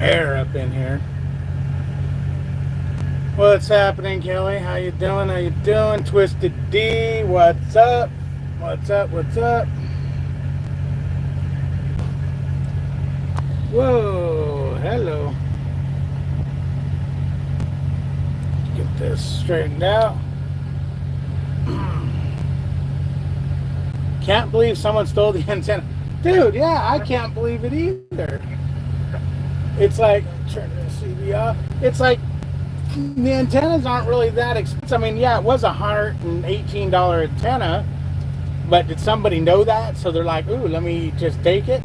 air up in here. What's happening, Kelly? How you doing? How you doing? Twisted D, what's up? What's up? What's up? Whoa, hello. Get this straightened out. Can't believe someone stole the antenna. Dude, yeah, I can't believe it either. It's like, turn the CV off. It's like, the antennas aren't really that expensive. I mean, yeah, it was a $118 antenna, but did somebody know that? So they're like, ooh, let me just take it.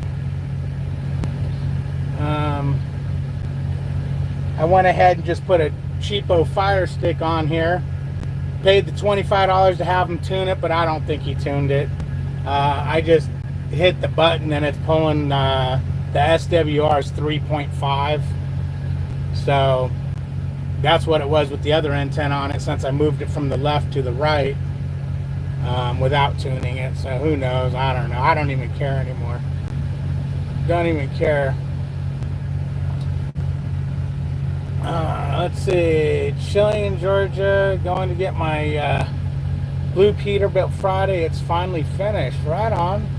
I went ahead and just put a cheapo Fire Stick on here. Paid the $25 to have him tune it, but I don't think he tuned it. I just hit the button and it's pulling the SWR's 3.5. So that's what it was with the other antenna on it, since I moved it from the left to the right without tuning it. So who knows? I don't know. I don't even care anymore. Don't even care. Let's see. Chilling in Georgia. Going to get my Blue Peterbilt Friday. It's finally finished. Right on.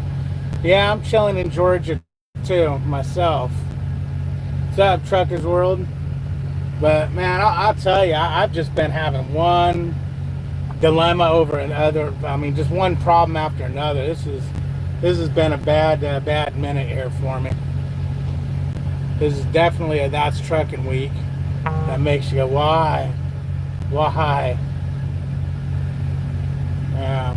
Yeah, I'm chilling in Georgia too myself. What's up, Truckers World? But man, I'll tell you, I've just been having one dilemma over another. I mean, just one problem after another. This has been a bad minute here for me. This is definitely a That's Trucking Week. That makes you go, why? Yeah.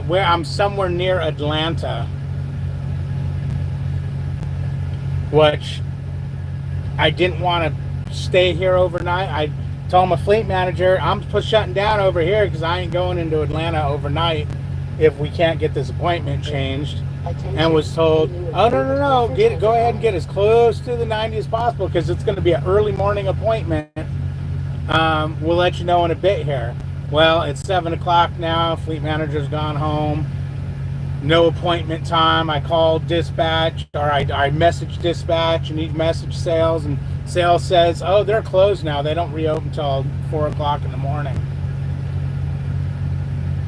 Where I'm somewhere near Atlanta, which I didn't want to stay here overnight. I told my fleet manager, I'm shutting down over here because I ain't going into Atlanta overnight if we can't get this appointment changed. And was told, oh, no, go ahead and get as close to the 90 as possible because it's going to be an early morning appointment. We'll let you know in a bit here. Well, it's 7 o'clock now. Fleet manager's gone home. No appointment time. I called dispatch, or I messaged dispatch and need message sales, and sales says, oh, they're closed now. They don't reopen until 4 o'clock in the morning.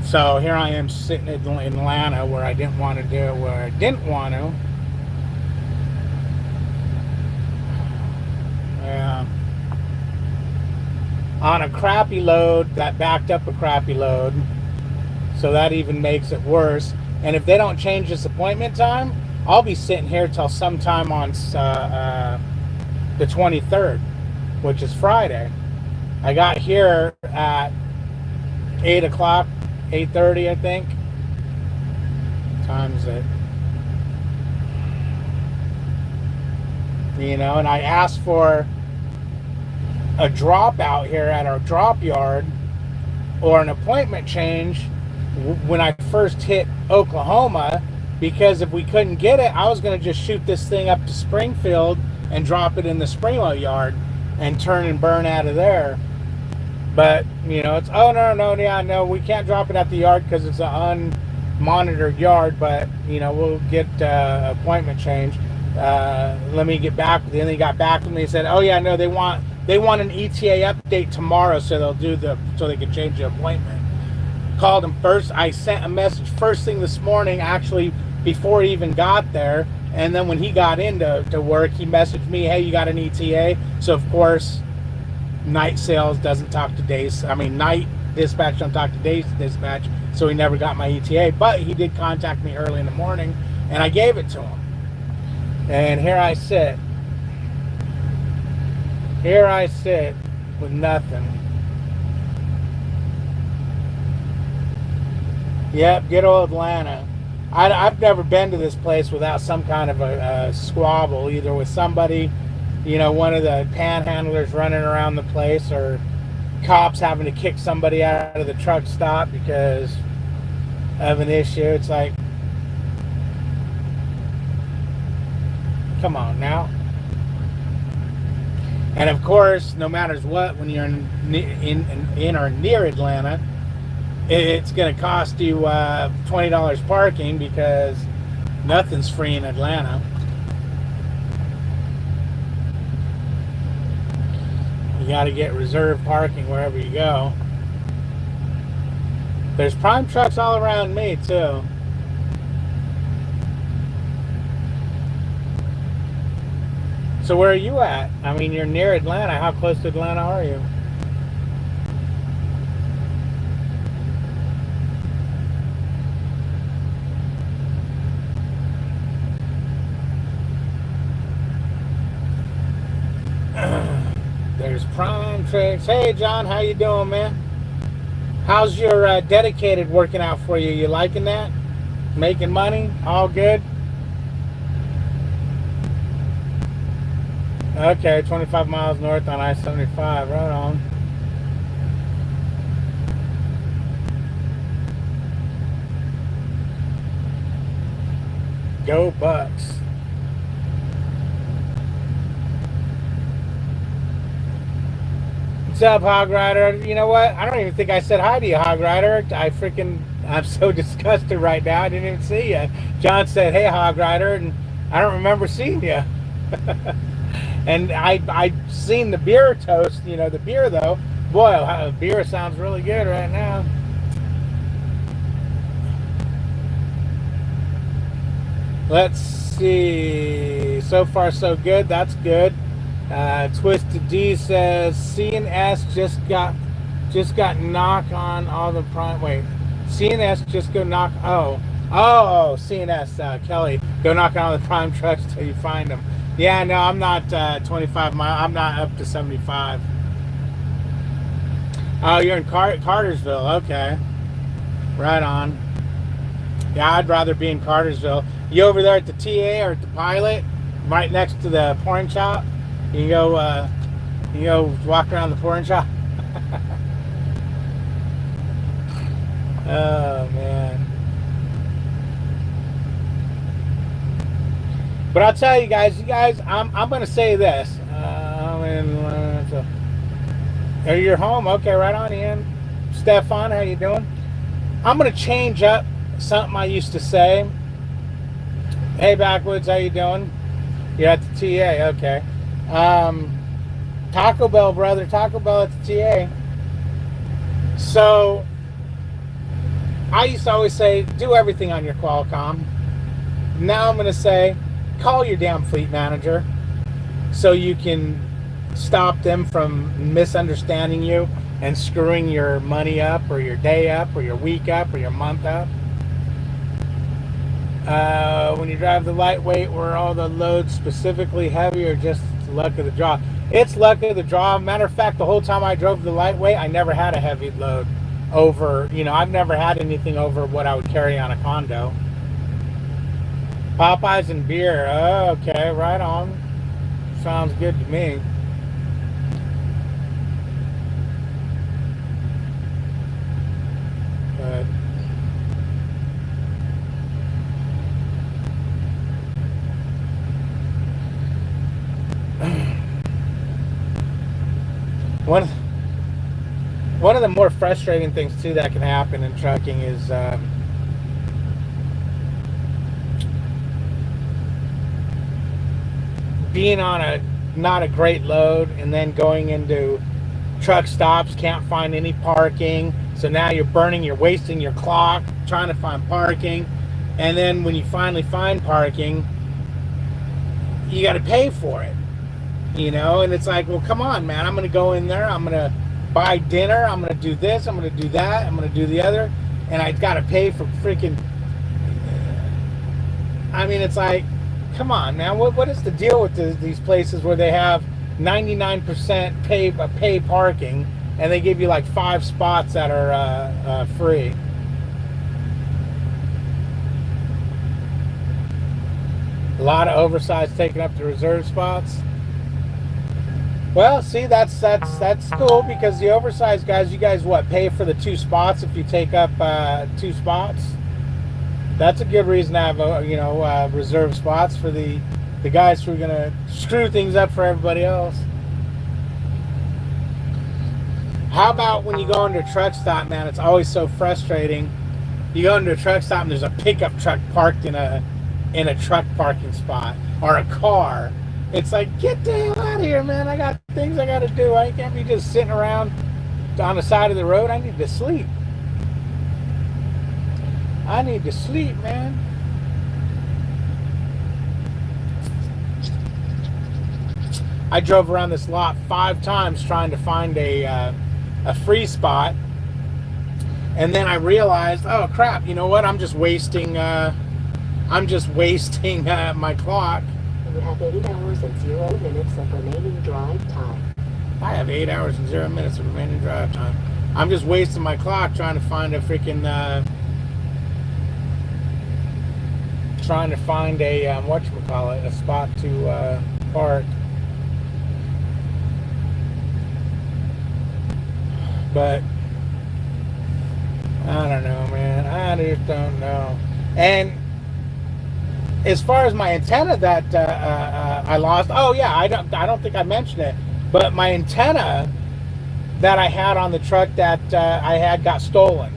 So here I am sitting in Atlanta where I didn't want to do it, where I didn't want to. Yeah. On a crappy load that backed up a crappy load. So that even makes it worse. And if they don't change this appointment time, I'll be sitting here till sometime on the 23rd, which is Friday. I got here at 8 o'clock. 8:30, I think. What time is it? You know, and I asked for a drop out here at our drop yard or an appointment change when I first hit Oklahoma, because if we couldn't get it, I was going to just shoot this thing up to Springfield and drop it in the Springwell yard and turn and burn out of there. But, you know, it's, oh, no, we can't drop it at the yard because it's an unmonitored yard, but, you know, we'll get appointment change. Let me get back with you. And they got back with me and said, oh, yeah, no, they want an ETA update tomorrow, so so they can change the appointment. Called them first. I sent a message first thing this morning, actually, before he even got there. And then when he got into work, he messaged me, hey, you got an ETA? So, of course, night sales doesn't talk to days. I mean, night dispatch don't talk to days dispatch, so he never got my ETA. But he did contact me early in the morning, and I gave it to him. And here I sit. With nothing. Yep, good old Atlanta. I've never been to this place without some kind of a squabble, either with somebody, you know, one of the panhandlers running around the place, or cops having to kick somebody out of the truck stop because of an issue. It's like, come on now. And of course, no matter what, when you're in or near Atlanta, it's going to cost you $20 parking, because Nothing's free in Atlanta. You got to get reserved parking wherever you go. There's Prime trucks all around me too. So where are you at? I mean, you're near Atlanta. How close to Atlanta are you? There's Prime Tricks. Hey, John, how you doing, man? How's your dedicated working out for you? You liking that? Making money? All good? Okay, 25 miles north on I-75. Right on. Go Bucks. What's up, Hog Rider? You know what? I don't even think I said hi to you, Hog Rider. I'm so disgusted right now. I didn't even see you. John said, hey, Hog Rider, and I don't remember seeing you. And I seen the beer toast, the beer though. Boy, beer sounds really good right now. Let's see. So far, so good. That's good. Twisted D says CNS just got knock on all the prime. Wait, CNS just go knock. Oh, CNS Kelly, go knock on all the prime trucks till you find them. Yeah, no, I'm not 25 miles. I'm not up to 75. Oh, you're in Cartersville. Okay, right on. Yeah, I'd rather be in Cartersville. You over there at the TA or at the Pilot, right next to the porn shop? You can go walk around the porn shop. Oh man. But I'll tell you guys, I'm gonna say this. Are you home? Okay, right on, Ian. Stefan, how you doing? I'm gonna change up something I used to say. Hey, Backwoods, how you doing? You're at the TA, okay. Taco Bell, brother. Taco Bell at the TA. So, I used to always say, do everything on your Qualcomm. Now I'm going to say, call your damn fleet manager so you can stop them from misunderstanding you and screwing your money up or your day up or your week up or your month up. When you drive the lightweight, were all the loads specifically heavy or just luck of the draw? It's luck of the draw. Matter of fact, the whole time I drove the lightweight, I never had a heavy load over, I've never had anything over what I would carry on a condo. Popeyes and beer. Oh, okay, right on. Sounds good to me. But one of the more frustrating things too that can happen in trucking is being on not a great load and then going into truck stops, can't find any parking, so now you're wasting your clock trying to find parking, and then when you finally find parking, you got to pay for it, and it's like, well, come on, man, I'm gonna go in there, I'm gonna buy dinner, I'm gonna do this, I'm gonna do that, I'm gonna do the other, and I gotta pay for freaking, it's like, come on, man, what is the deal with these places where they have 99% pay parking and they give you like 5 spots that are free? A lot of oversized taking up the reserve spots. Well, see, that's cool, because the oversized guys, you guys pay for the 2 spots if you take up 2 spots? That's a good reason to have reserve spots for the guys who are gonna screw things up for everybody else. How about when you go into a truck stop, man? It's always so frustrating. You go into a truck stop and there's a pickup truck parked in a in a truck parking spot or a car. It's like, get the hell out of here, man. I got things I got to do. I can't be just sitting around on the side of the road. I need to sleep. I need to sleep, man. I drove around this lot 5 times trying to find a free spot, and then I realized, oh crap! You know what? I'm just wasting. My clock. You have 8 hours and 0 minutes of remaining drive time. I have 8 hours and 0 minutes of remaining drive time. I'm just wasting my clock trying to find a freaking. Trying to find a whatchamacallit, a spot to park. But I don't know, man. I just don't know. And as far as my antenna that I lost, oh yeah, I don't think I mentioned it, but my antenna that I had on the truck that I had got stolen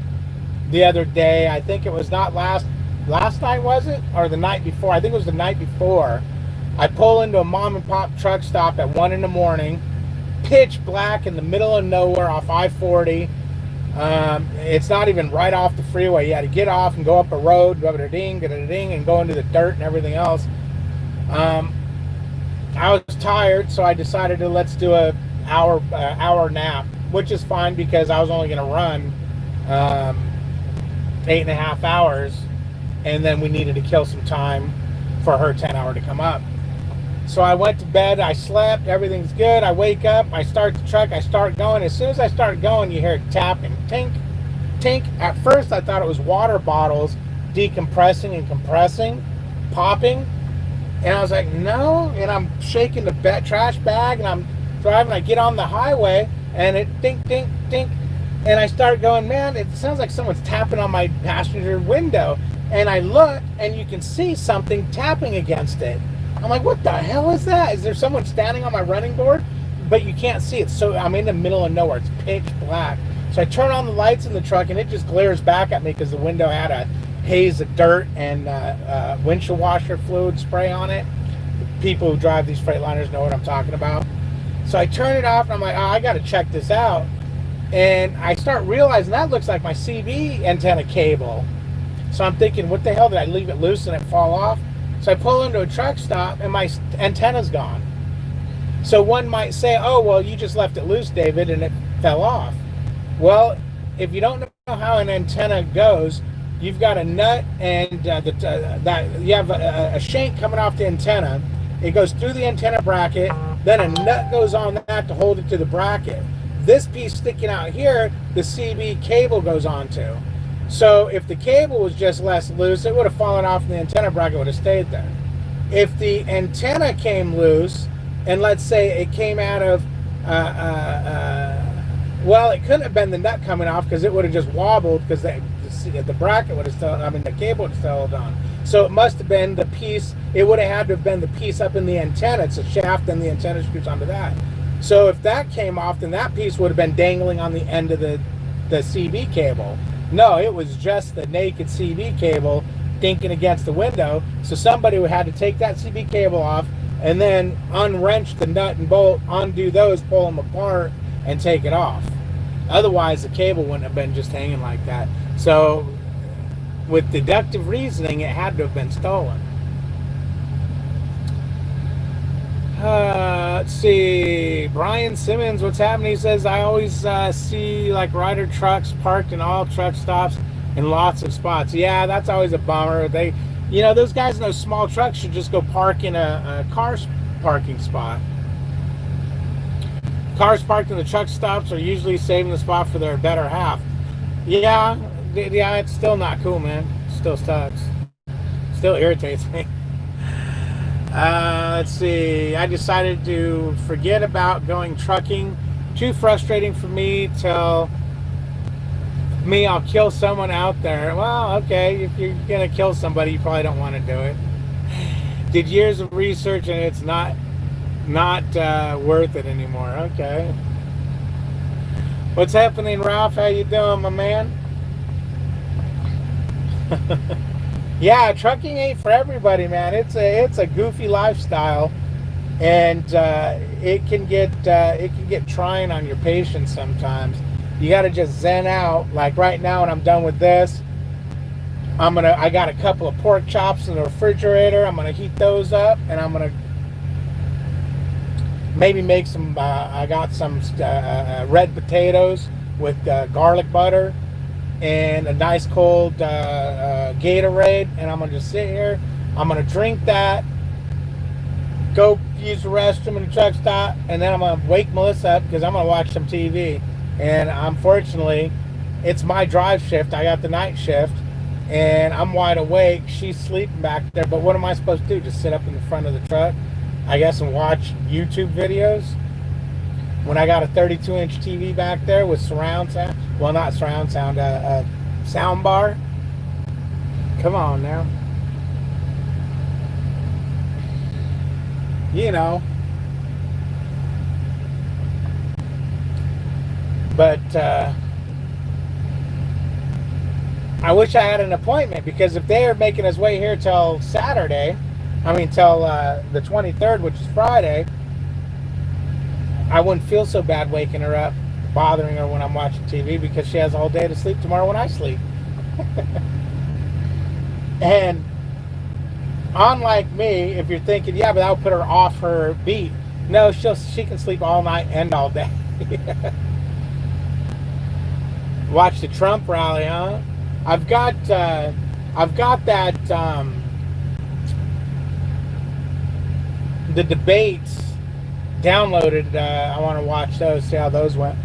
the other day. I think it was not last night, was it, or the night before? I think it was the night before. I pull into a mom and pop truck stop at 1 in the morning. Pitch black in the middle of nowhere off I-40. It's not even right off the freeway. You had to get off and go up a road, ding, and go into the dirt and everything else. I was tired, so I decided to let's do a hour nap, which is fine because I was only going to run 8.5 hours, and then we needed to kill some time for her 10-hour to come up. So I went to bed, I slept, everything's good. I wake up, I start the truck, I start going. As soon as I start going, you hear it tapping, tink, tink. At first, I thought it was water bottles decompressing and compressing, popping. And I was like, no. And I'm shaking the trash bag, and I'm driving. I get on the highway, and it dink, dink, dink. And I start going, man, it sounds like someone's tapping on my passenger window. And I look, and you can see something tapping against it. I'm like, what the hell is that? Is there someone standing on my running board? But you can't see it. So I'm in the middle of nowhere. It's pitch black. So I turn on the lights in the truck, and it just glares back at me because the window had a haze of dirt and windshield washer fluid spray on it. People who drive these Freightliners know what I'm talking about. So I turn it off, and I'm like, oh, I got to check this out. And I start realizing that looks like my CB antenna cable. So I'm thinking, what the hell? Did I leave it loose and it fall off? So I pull into a truck stop, and my antenna's gone. So one might say, oh, well, you just left it loose, David, and it fell off. Well, if you don't know how an antenna goes, you've got a nut and you have a shank coming off the antenna. It goes through the antenna bracket. Then a nut goes on that to hold it to the bracket. This piece sticking out here, the CB cable goes onto. So if the cable was just less loose, it would have fallen off and the antenna bracket would have stayed there. If the antenna came loose, and let's say it came out of, well, it couldn't have been the nut coming off because it would have just wobbled because the bracket would have still, the cable would have still held on. So it must have been the piece, it would have had to have been the piece up in the antenna. It's a shaft and the antenna screws onto that. So if that came off, then that piece would have been dangling on the end of the CB cable. No, it was just the naked CB cable dinking against the window. So somebody had to take that CB cable off and then unwrench the nut and bolt, undo those, pull them apart, and take it off. Otherwise, the cable wouldn't have been just hanging like that. So with deductive reasoning, it had to have been stolen. Let's see. Brian Simmons, what's happening? He says, I always see like Ryder trucks parked in all truck stops in lots of spots. Yeah, that's always a bummer. They, those guys in those small trucks should just go park in a car's parking spot. Cars parked in the truck stops are usually saving the spot for their better half. Yeah, it's still not cool, man. Still sucks. Still irritates me. Let's see. I decided to forget about going trucking. Too frustrating for me. Tell me I'll kill someone out there. Well, okay. If you're gonna kill somebody, you probably don't want to do it. Did years of research and it's not worth it anymore. Okay. What's happening, Ralph? How you doing, my man? Yeah, trucking ain't for everybody, man. It's a goofy lifestyle, and it can get trying on your patience sometimes. You got to just zen out. Like right now, when I'm done with this, I got a couple of pork chops in the refrigerator. I'm gonna heat those up, and I'm gonna maybe make some. I got some red potatoes with garlic butter and a nice cold Gatorade, and I'm gonna just sit here. I'm gonna drink that, go use the restroom in the truck stop, and then I'm gonna wake Melissa up because I'm gonna watch some TV. And unfortunately, it's my drive shift. I got the night shift, and I'm wide awake. She's sleeping back there. But what am I supposed to do? Just sit up in the front of the truck, I guess, and watch YouTube videos? When I got a 32-inch TV back there with surround sound. Well, not surround sound, sound bar. Come on now. You know. But I wish I had an appointment, because if they're making us wait here till Saturday, till the 23rd, which is Friday, I wouldn't feel so bad waking her up, bothering her when I'm watching TV, because she has all day to sleep tomorrow when I sleep. And unlike me, if you're thinking, yeah, but that'll put her off her beat. No, she can sleep all night and all day. Watch the Trump rally, huh? I've got that the debates downloaded. I want to watch those, see how those went.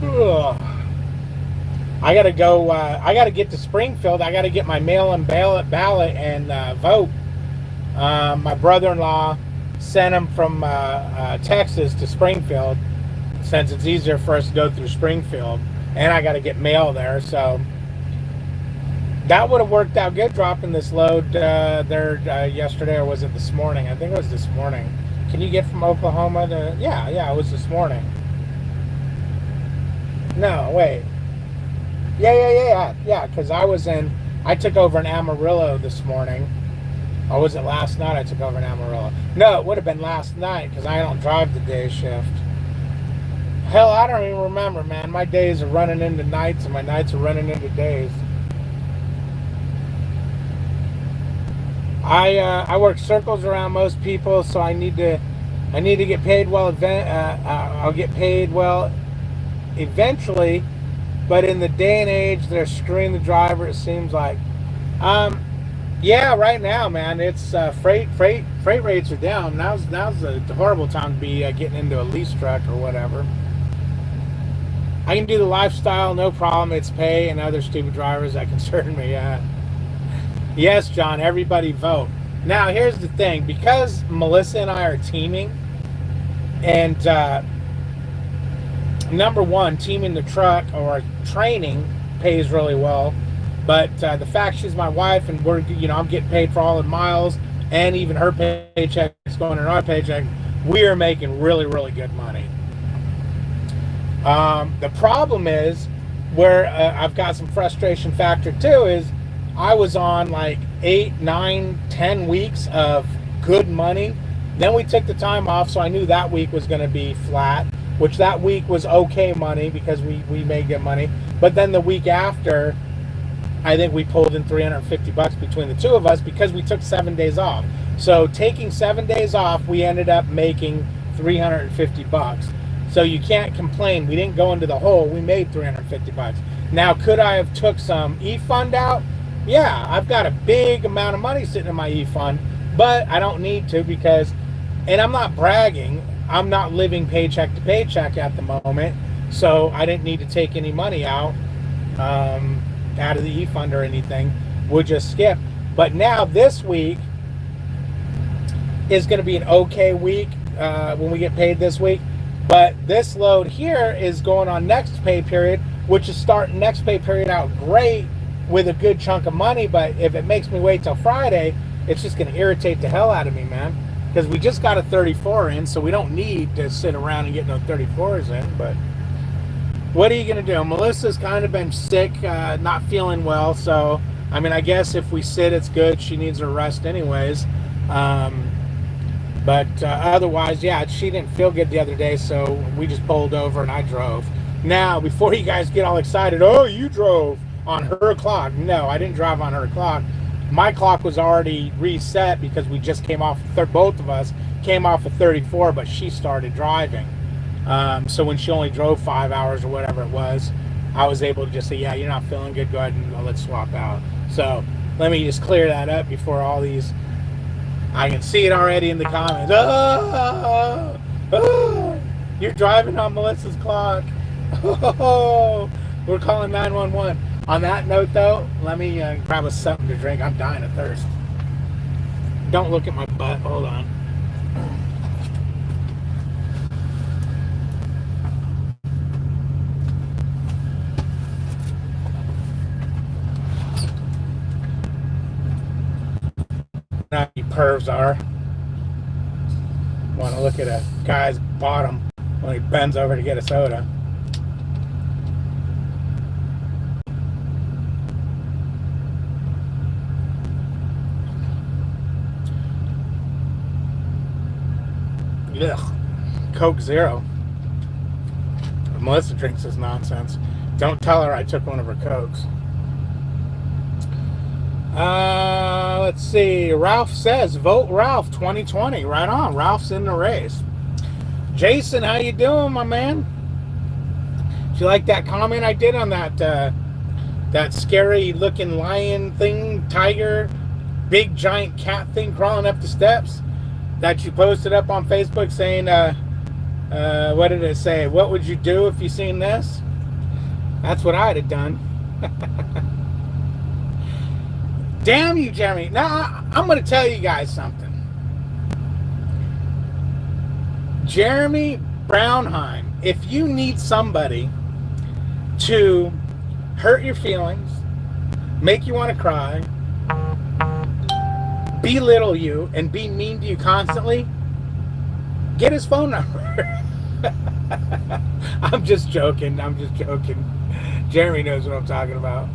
Ugh. I gotta go. I gotta get to Springfield. I gotta get my mail-in ballot and vote. My brother-in-law sent him from Texas to Springfield, since it's easier for us to go through Springfield, and I got to get mail there. So that would have worked out good, dropping this load there yesterday, or was it this morning? I think it was this morning. Can you get from Oklahoma to? Yeah, it was this morning. No, wait. Yeah. Because I took over in Amarillo this morning. Or was it last night I took over in Amarillo? No, it would have been last night, because I don't drive the day shift. Hell, I don't even remember, man. My days are running into nights, and my nights are running into days. I work circles around most people, so I need to get paid well. I'll get paid well eventually, but in the day and age, they're screwing the driver. It seems like. Yeah, right now, man, it's freight rates are down. Now's a horrible time to be getting into a lease truck or whatever. I can do the lifestyle, no problem. It's pay and other stupid drivers that concern me. Yes, John, everybody vote. Now, here's the thing. Because Melissa and I are teaming, and number one, teaming the truck or training pays really well. But the fact she's my wife, and I'm getting paid for all the miles, and even her paycheck is going in our paycheck, we are making really, really good money. The problem is, where I've got some frustration factor too, is I was on like 8, 9, 10 weeks of good money. Then we took the time off, so I knew that week was going to be flat, which that week was okay money because we made good money. But then the week after, I think we pulled in $350 between the two of us because we took 7 days off. So taking 7 days off, we ended up making $350. So you can't complain. We didn't go into the hole. We made $350. Now, could I have took some e-fund out? Yeah, I've got a big amount of money sitting in my e-fund, but I don't need to because, and I'm not bragging, I'm not living paycheck to paycheck at the moment, so I didn't need to take any money out of the e-fund or anything. We'll just skip. But now this week is going to be an okay week when we get paid this week. But this load here is going on next pay period, which is starting next pay period out great with a good chunk of money. But if it makes me wait till Friday, it's just going to irritate the hell out of me, man. Because we just got a 34 in, so we don't need to sit around and get no 34s in. But what are you going to do? Melissa's kind of been sick, not feeling well. So, I mean, I guess if we sit, it's good. She needs her rest anyways. But otherwise, yeah, she didn't feel good the other day. So we just pulled over and I drove. Now, before you guys get all excited, oh, you drove on her clock. No, I didn't drive on her clock. My clock was already reset because we just came off, both of us came off of 34, but she started driving. So when she only drove 5 hours or whatever it was, I was able to just say, yeah, you're not feeling good, go ahead and let's swap out. So let me just clear that up before all these, I can see it already in the comments. Oh, oh, you're driving on Melissa's clock. Oh, we're calling 911. On that note though, let me grab us something to drink. I'm dying of thirst. Don't look at my butt, hold on. Now you pervs are. Want to look at a guy's bottom when he bends over to get a soda. Ugh. Coke Zero. Melissa drinks this nonsense. Don't tell her I took one of her Cokes. Let's see. Ralph says, vote Ralph 2020. Right on. Ralph's in the race. Jason, how you doing, my man? Did you like that comment I did on that scary looking lion thing, tiger, big giant cat thing crawling up the steps that you posted up on Facebook saying, what did it say? What would you do if you seen this? That's what I'd have done. Damn you, Jeremy. Now, I'm going to tell you guys something. Jeremy Brownheim, if you need somebody to hurt your feelings, make you want to cry, belittle you, and be mean to you constantly, get his phone number. I'm just joking. Jeremy knows what I'm talking about.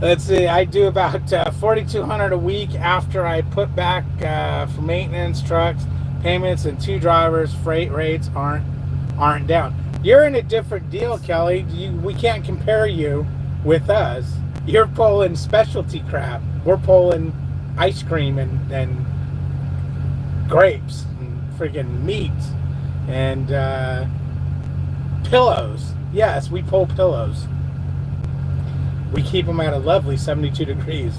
Let's see, I do about $4,200 a week after I put back for maintenance, trucks, payments, and 2 drivers. Freight rates aren't down. You're in a different deal, Kelly. We can't compare you with us. You're pulling specialty crap. We're pulling ice cream and grapes and freaking meat and pillows. Yes, we pull pillows. We keep them at a lovely 72 degrees.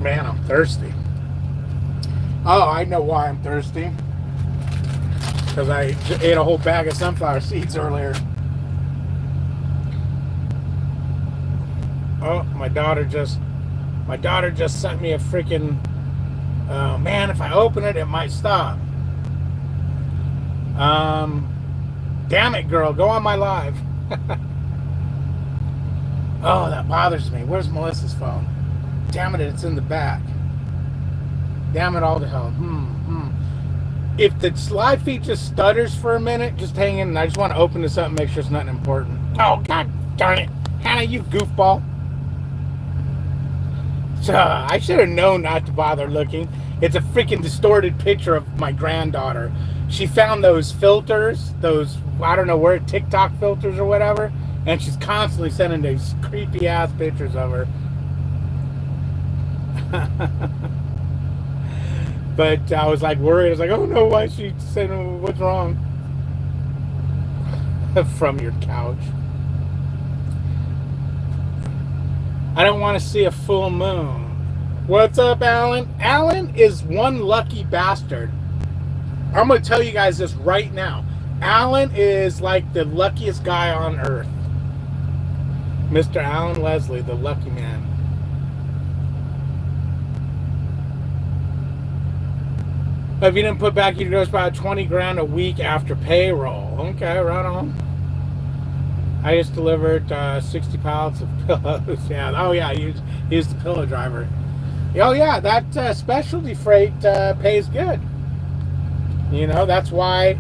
Man, I'm thirsty. Oh, I know why I'm thirsty. Because I ate a whole bag of sunflower seeds earlier. Oh, my daughter just sent me a freaking, man, if I open it, it might stop. Damn it, girl, go on my live. Oh, that bothers me. Where's Melissa's phone? Damn it, it's in the back. Damn it all to hell. If the live feed just stutters for a minute, just hang in. I just want to open this up and make sure it's nothing important. Oh, god darn it. Hannah, you goofball. I should have known not to bother looking. It's a freaking distorted picture of my granddaughter. She found those filters, those, I don't know where, TikTok filters or whatever, and she's constantly sending these creepy ass pictures of her. But I was like worried. I was like, oh no, why is she saying, what's wrong? From your couch. I don't want to see a full moon. What's up, Alan? Alan is one lucky bastard. I'm going to tell you guys this right now. Alan is like the luckiest guy on earth. Mr. Alan Leslie, the lucky man. If you didn't put back, you goes about 20 grand a week after payroll. Okay, right on. I just delivered 60 pallets of pillows. Yeah. Oh yeah, he's the pillow driver. Oh yeah, that specialty freight pays good. You know, that's why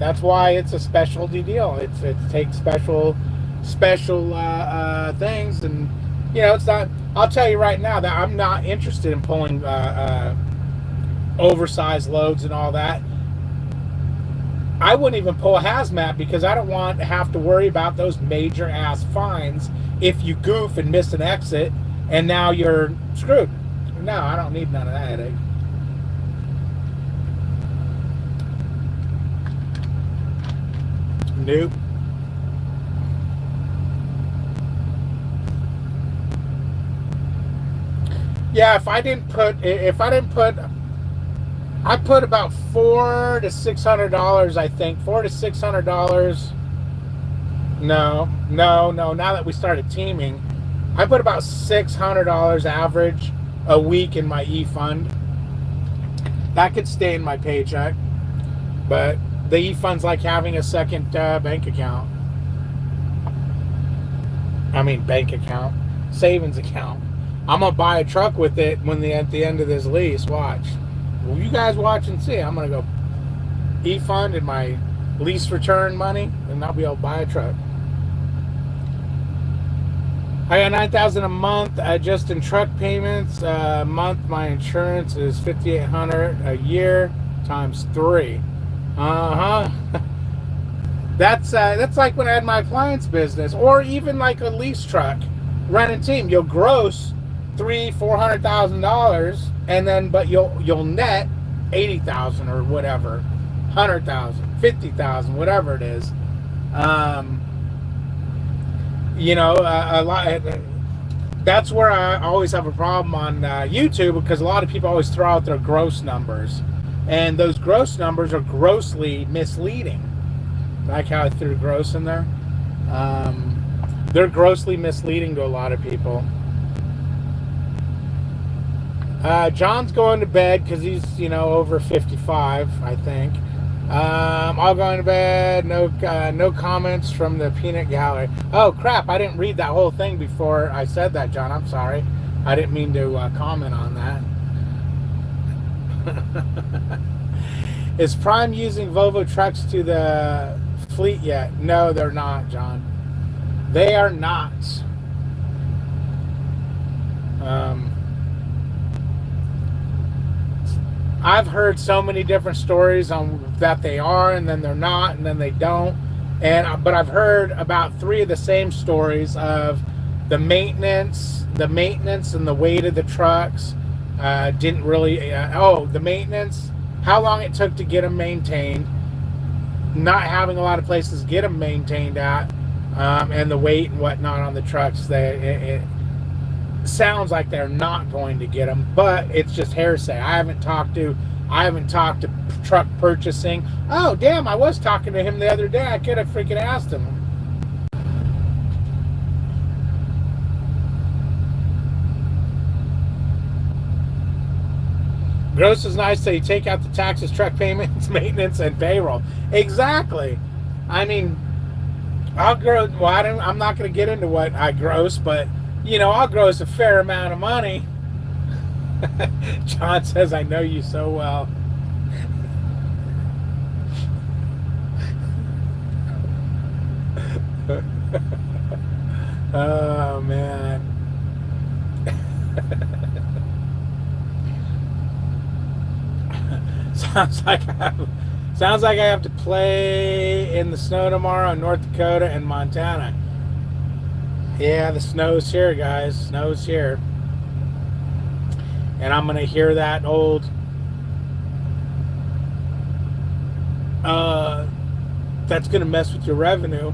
it's a specialty deal. It takes special things, and you know, it's not. I'll tell you right now that I'm not interested in pulling oversized loads and all that. I wouldn't even pull a hazmat because I don't want to have to worry about those major ass fines if you goof and miss an exit and now you're screwed. No, I don't need none of that headache. Nope. Yeah, I put about $400 to $600, I think. $400 to $600. No. Now that we started teaming, I put about $600 average a week in my e-fund. That could stay in my paycheck, but the e-fund's like having a second bank account. I mean, bank account, savings account. I'm gonna buy a truck with it at the end of this lease. Watch. Well, you guys watch and see. I'm gonna go e-fund and my lease return money, and I'll be able to buy a truck. I got $9,000 a month just in truck payments. A month, my insurance is $5,800 a year times 3. That's like when I had my appliance business, or even like a lease truck, rent and team. You'll gross $400,000, and then but you'll net 80,000 or whatever, 100,000, 50,000, whatever it is. You know, a lot. That's where I always have a problem on YouTube, because a lot of people always throw out their gross numbers, and those gross numbers are grossly misleading. Like how I threw gross in there. They're grossly misleading to a lot of people. John's going to bed because he's, over 55, I think. All going to bed. No comments from the peanut gallery. Oh crap! I didn't read that whole thing before I said that, John. I'm sorry. I didn't mean to comment on that. Is Prime using Volvo trucks to the fleet yet? No, they're not, John. They are not. I've heard so many different stories on that they are, and then they're not, and then they don't. But I've heard about 3 of the same stories of the maintenance, and the weight of the trucks didn't really. The maintenance, how long it took to get them maintained, not having a lot of places to get them maintained at, and the weight and whatnot on the trucks. It sounds like they're not going to get them, but it's just hearsay. I haven't talked to truck purchasing. Oh damn, I was talking to him the other day. I could have freaking asked him. Gross is nice, so you take out the taxes, truck payments, maintenance, and payroll. Exactly. I mean, I'll gross. Well, I'm not going to get into what I gross, but I'll gross a fair amount of money. John says, I know you so well. Oh, man. Sounds like I have to play in the snow tomorrow in North Dakota and Montana. Yeah, the snow's here, guys. Snow's here. And I'm going to hear that old that's going to mess with your revenue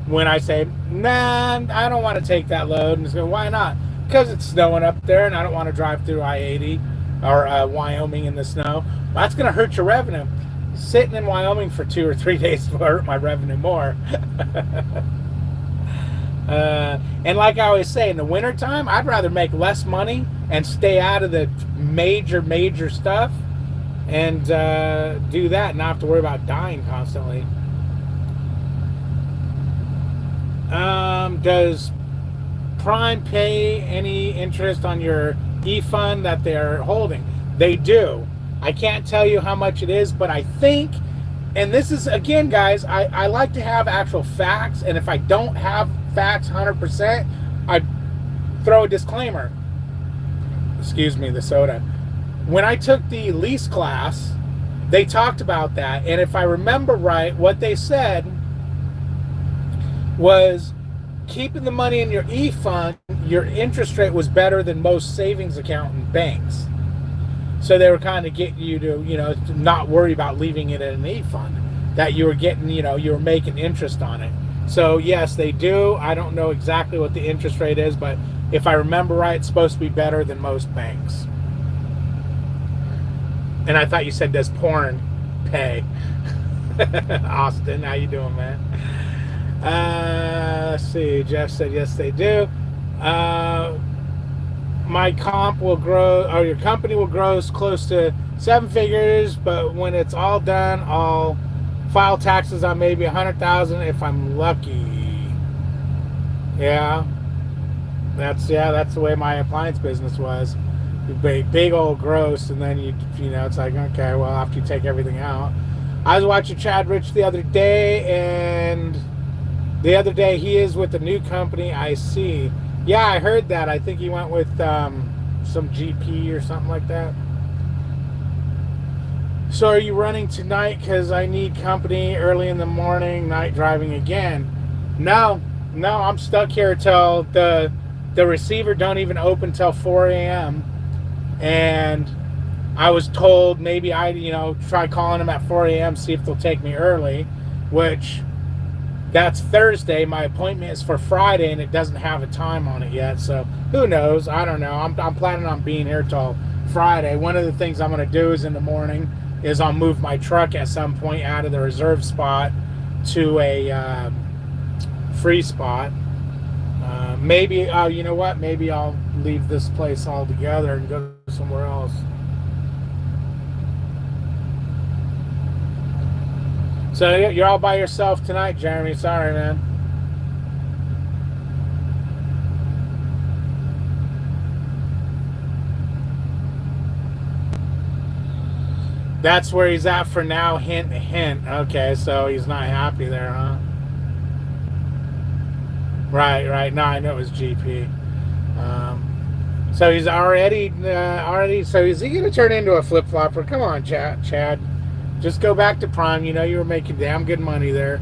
when I say, nah, I don't want to take that load. And it's going, why not? Because it's snowing up there, and I don't want to drive through I-80 or Wyoming in the snow. Well, that's going to hurt your revenue. Sitting in Wyoming for 2 or 3 days will hurt my revenue more. And like I always say, in the wintertime, I'd rather make less money and stay out of the major stuff and do that and not have to worry about dying constantly. Does Prime pay any interest on your e-fund that they're holding? They do. I can't tell you how much it is, but I think, and this is, again, guys, I like to have actual facts, and if I don't have facts 100%, I throw a disclaimer. Excuse me, the soda. When I took the lease class, they talked about that, and if I remember right, what they said was keeping the money in your e-fund, your interest rate was better than most savings account and banks. So they were kind of getting you to, to not worry about leaving it in an e-fund, that you were getting, you were making interest on it. So yes, they do. I don't know exactly what the interest rate is, but if I remember right, it's supposed to be better than most banks. And I thought you said, does porn pay? Austin, how you doing, man? Let's see. Jeff said, yes, they do. My comp will grow, or your company will grow close to 7 figures, but when it's all done, I'll file taxes on maybe 100,000 if I'm lucky. Yeah, that's the way my appliance business was. Big old gross, and then it's like, okay, well, after you take everything out. I was watching Chad Rich the other day, and the other day he is with a new company. I see. Yeah, I heard that. I think he went with some GP or something like that. So are you running tonight? Because I need company early in the morning, night driving again. No, I'm stuck here till the receiver don't even open till 4 a.m. And I was told maybe try calling them at 4 a.m. see if they'll take me early, which that's Thursday. My appointment is for Friday, and it doesn't have a time on it yet. So who knows? I don't know. I'm planning on being here till Friday. One of the things I'm going to do is in the morning is I'll move my truck at some point out of the reserve spot to a free spot. Maybe, you know what? Maybe I'll leave this place altogether and go somewhere else. So you're all by yourself tonight, Jeremy. Sorry, man. That's where he's at for now. Hint, hint. Okay, so he's not happy there, huh? Right. No, I know it was GP. So he's already. So is he going to turn into a flip flopper? Come on, Chad. Just go back to Prime. You were making damn good money there.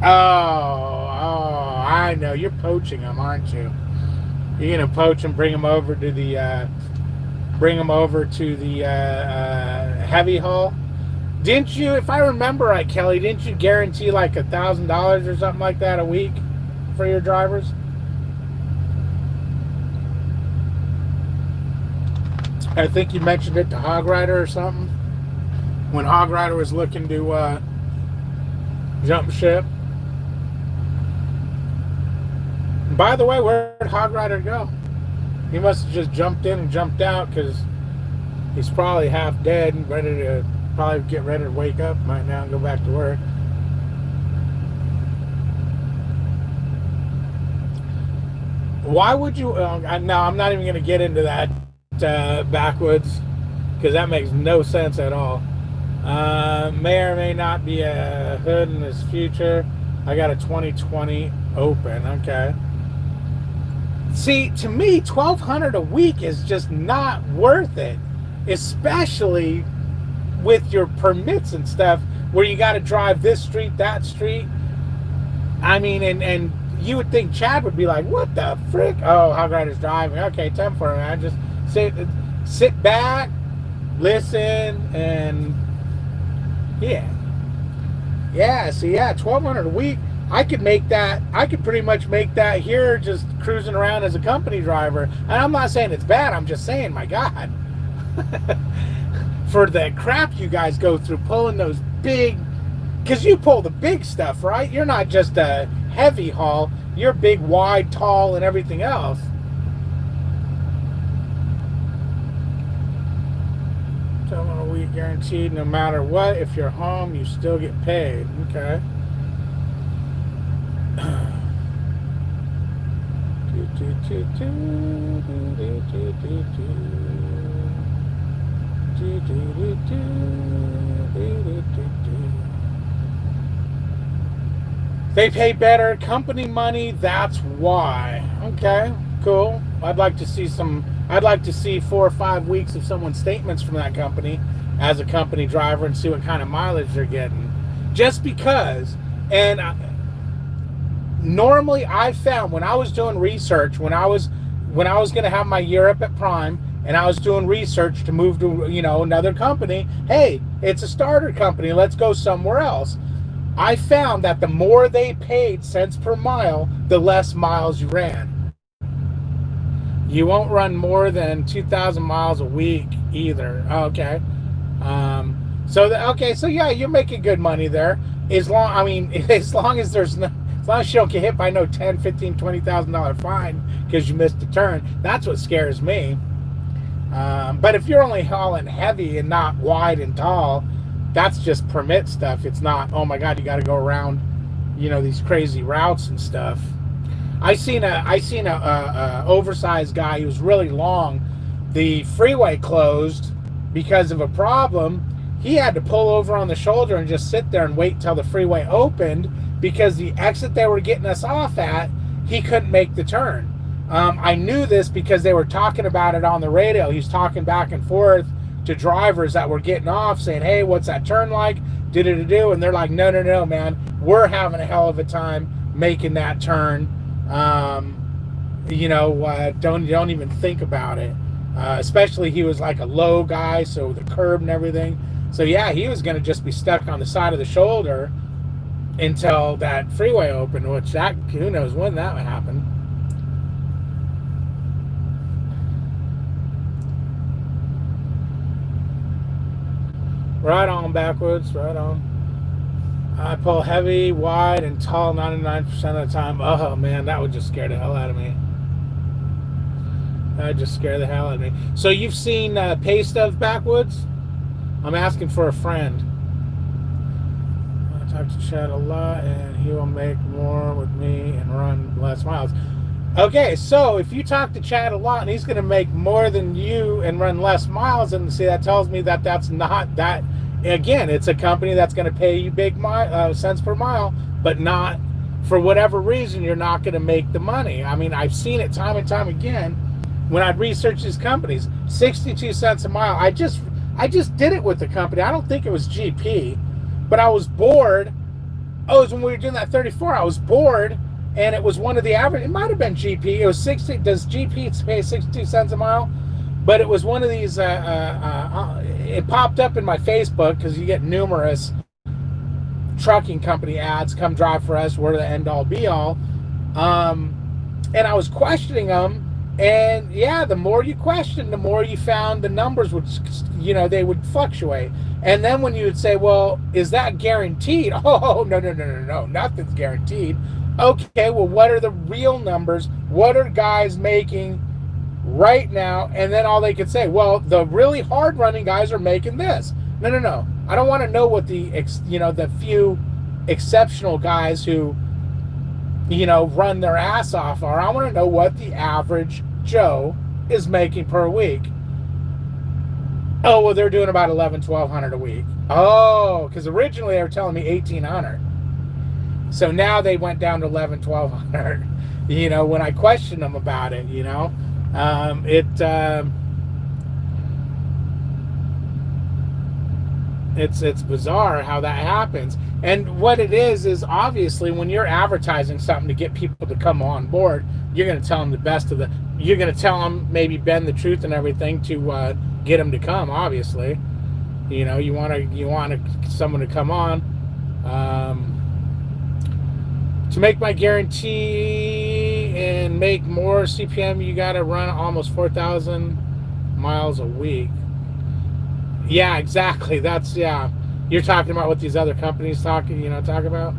I know you're poaching him, aren't you? You're going to poach him, bring him over to the heavy haul. Didn't you, if I remember right, Kelly, didn't you guarantee like $1,000 or something like that a week for your drivers? I think you mentioned it to Hog Rider or something when Hog Rider was looking to jump ship. And by the way, where'd Hog Rider go? He must have just jumped in and jumped out, because he's probably half dead and probably get ready to wake up right now and go back to work. Why would you? No, I'm not even going to get into that backwoods, because that makes no sense at all. May or may not be a hood in his future. I got a 2020 open. Okay. See, to me, $1,200 a week is just not worth it, especially with your permits and stuff, where you got to drive this street, that street. I mean, and you would think Chad would be like, what the frick? Oh, Hog Rider's driving. Okay, time for him, man. Just sit back, listen, and yeah. So yeah, $1,200 a week. I could make that. I could pretty much make that here, just cruising around as a company driver. And I'm not saying it's bad. I'm just saying, my God, for the crap you guys go through pulling those big, because you pull the big stuff, right? You're not just a heavy haul. You're big, wide, tall, and everything else. $1,200 a week guaranteed, no matter what. If you're home, you still get paid. Okay. They pay better company money, that's why. Okay, cool. I'd like to see 4 or 5 weeks of someone's statements from that company as a company driver and see what kind of mileage they're getting. Just because, and normally I found when I was doing research, when I was going to have my year up at Prime, and I was doing research to move to another company, hey, it's a starter company, let's go somewhere else. I found that the more they paid cents per mile, the less miles you ran. You won't run more than 2,000 miles a week either. Okay. So yeah, you're making good money there. As long as you don't get hit by no $10, $15, $20,000 fine because you missed a turn, that's what scares me. But if you're only hauling heavy and not wide and tall, that's just permit stuff. It's not, oh my God, you got to go around, these crazy routes and stuff. I seen a oversized guy. He was really long. The freeway closed because of a problem. He had to pull over on the shoulder and just sit there and wait till the freeway opened because the exit they were getting us off at, he couldn't make the turn. I knew this because they were talking about it on the radio. He's talking back and forth to drivers that were getting off saying, hey, what's that turn like? Do. And they're like, no, man, we're having a hell of a time making that turn. Don't even think about it. Especially he was like a low guy, so the curb and everything. So yeah, he was going to just be stuck on the side of the shoulder until that freeway opened, which who knows when that would happen. Right on, backwards, right on. I pull heavy, wide, and tall 99% of the time. Oh, man, that would just scare the hell out of me. That would just scare the hell out of me. So you've seen pay stubs backwoods? I'm asking for a friend. I talk to Chad a lot, and he will make more with me and run less miles. Okay, so if you talk to Chad a lot, and he's going to make more than you and run less miles, and see, that tells me that that's not that. Again, it's a company that's going to pay you big cents per mile, but not, for whatever reason, you're not going to make the money. I mean, I've seen it time and time again when I'd research these companies. 62 cents a mile. I just did it with the company. I don't think it was GP, but I was bored. Oh, it was when we were doing that 34. I was bored, and it was one of the average. It might have been GP. It was 60. Does GP pay 62 cents a mile? But it was one of these. It popped up in my Facebook because you get numerous trucking company ads. Come drive for us. We're the end all be all. And I was questioning them. And yeah, the more you questioned, the more you found the numbers would, they would fluctuate. And then when you would say, well, is that guaranteed? Oh, no, nothing's guaranteed. Okay, well, what are the real numbers? What are guys making right now? And then all they could say, well, the really hard running guys are making this. No. I don't want to know what the few exceptional guys who, run their ass off are. I want to know what the average Joe is making per week. Oh, well, they're doing about $1,100-1,200 a week. Oh, because originally they were telling me $1,800. So now they went down to $1,100-1,200. When I questioned them about it, it's bizarre how that happens. And what it is obviously when you're advertising something to get people to come on board, you're going to tell them you're going to tell them, maybe bend the truth and everything to get them to come. Obviously, you want someone to come on. To make my guarantee and make more CPM, you got to run almost 4,000 miles a week. Yeah, exactly. You're talking about what these other companies talk about.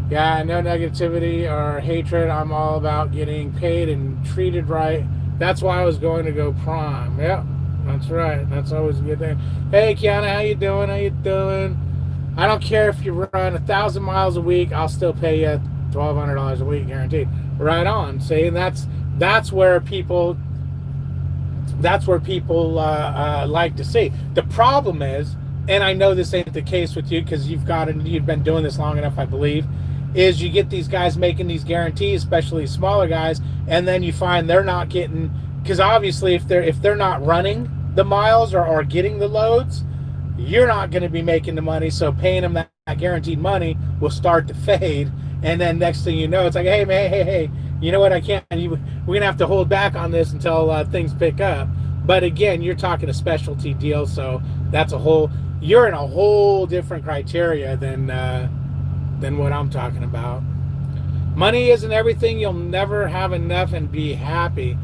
Yeah, no negativity or hatred. I'm all about getting paid and treated right. That's why I was going to go Prime. Yeah, that's right. That's always a good thing. Hey, Kiana, how you doing? I don't care if you run 1,000 miles a week. I'll still pay you $1,200 a week, guaranteed. Right on. See, and that's where people That's where people like to see. The problem is, and I know this ain't the case with you because you've been doing this long enough, I believe, is you get these guys making these guarantees, especially smaller guys, and then you find they're not getting, because obviously if they're not running the miles or getting the loads, you're not going to be making the money. So paying them that guaranteed money will start to fade, and then next thing you know, it's like, hey man, hey, you know what? We're gonna have to hold back on this until things pick up. But again, you're talking a specialty deal, so you're in a whole different criteria than what I'm talking about. Money isn't everything. You'll never have enough and be happy.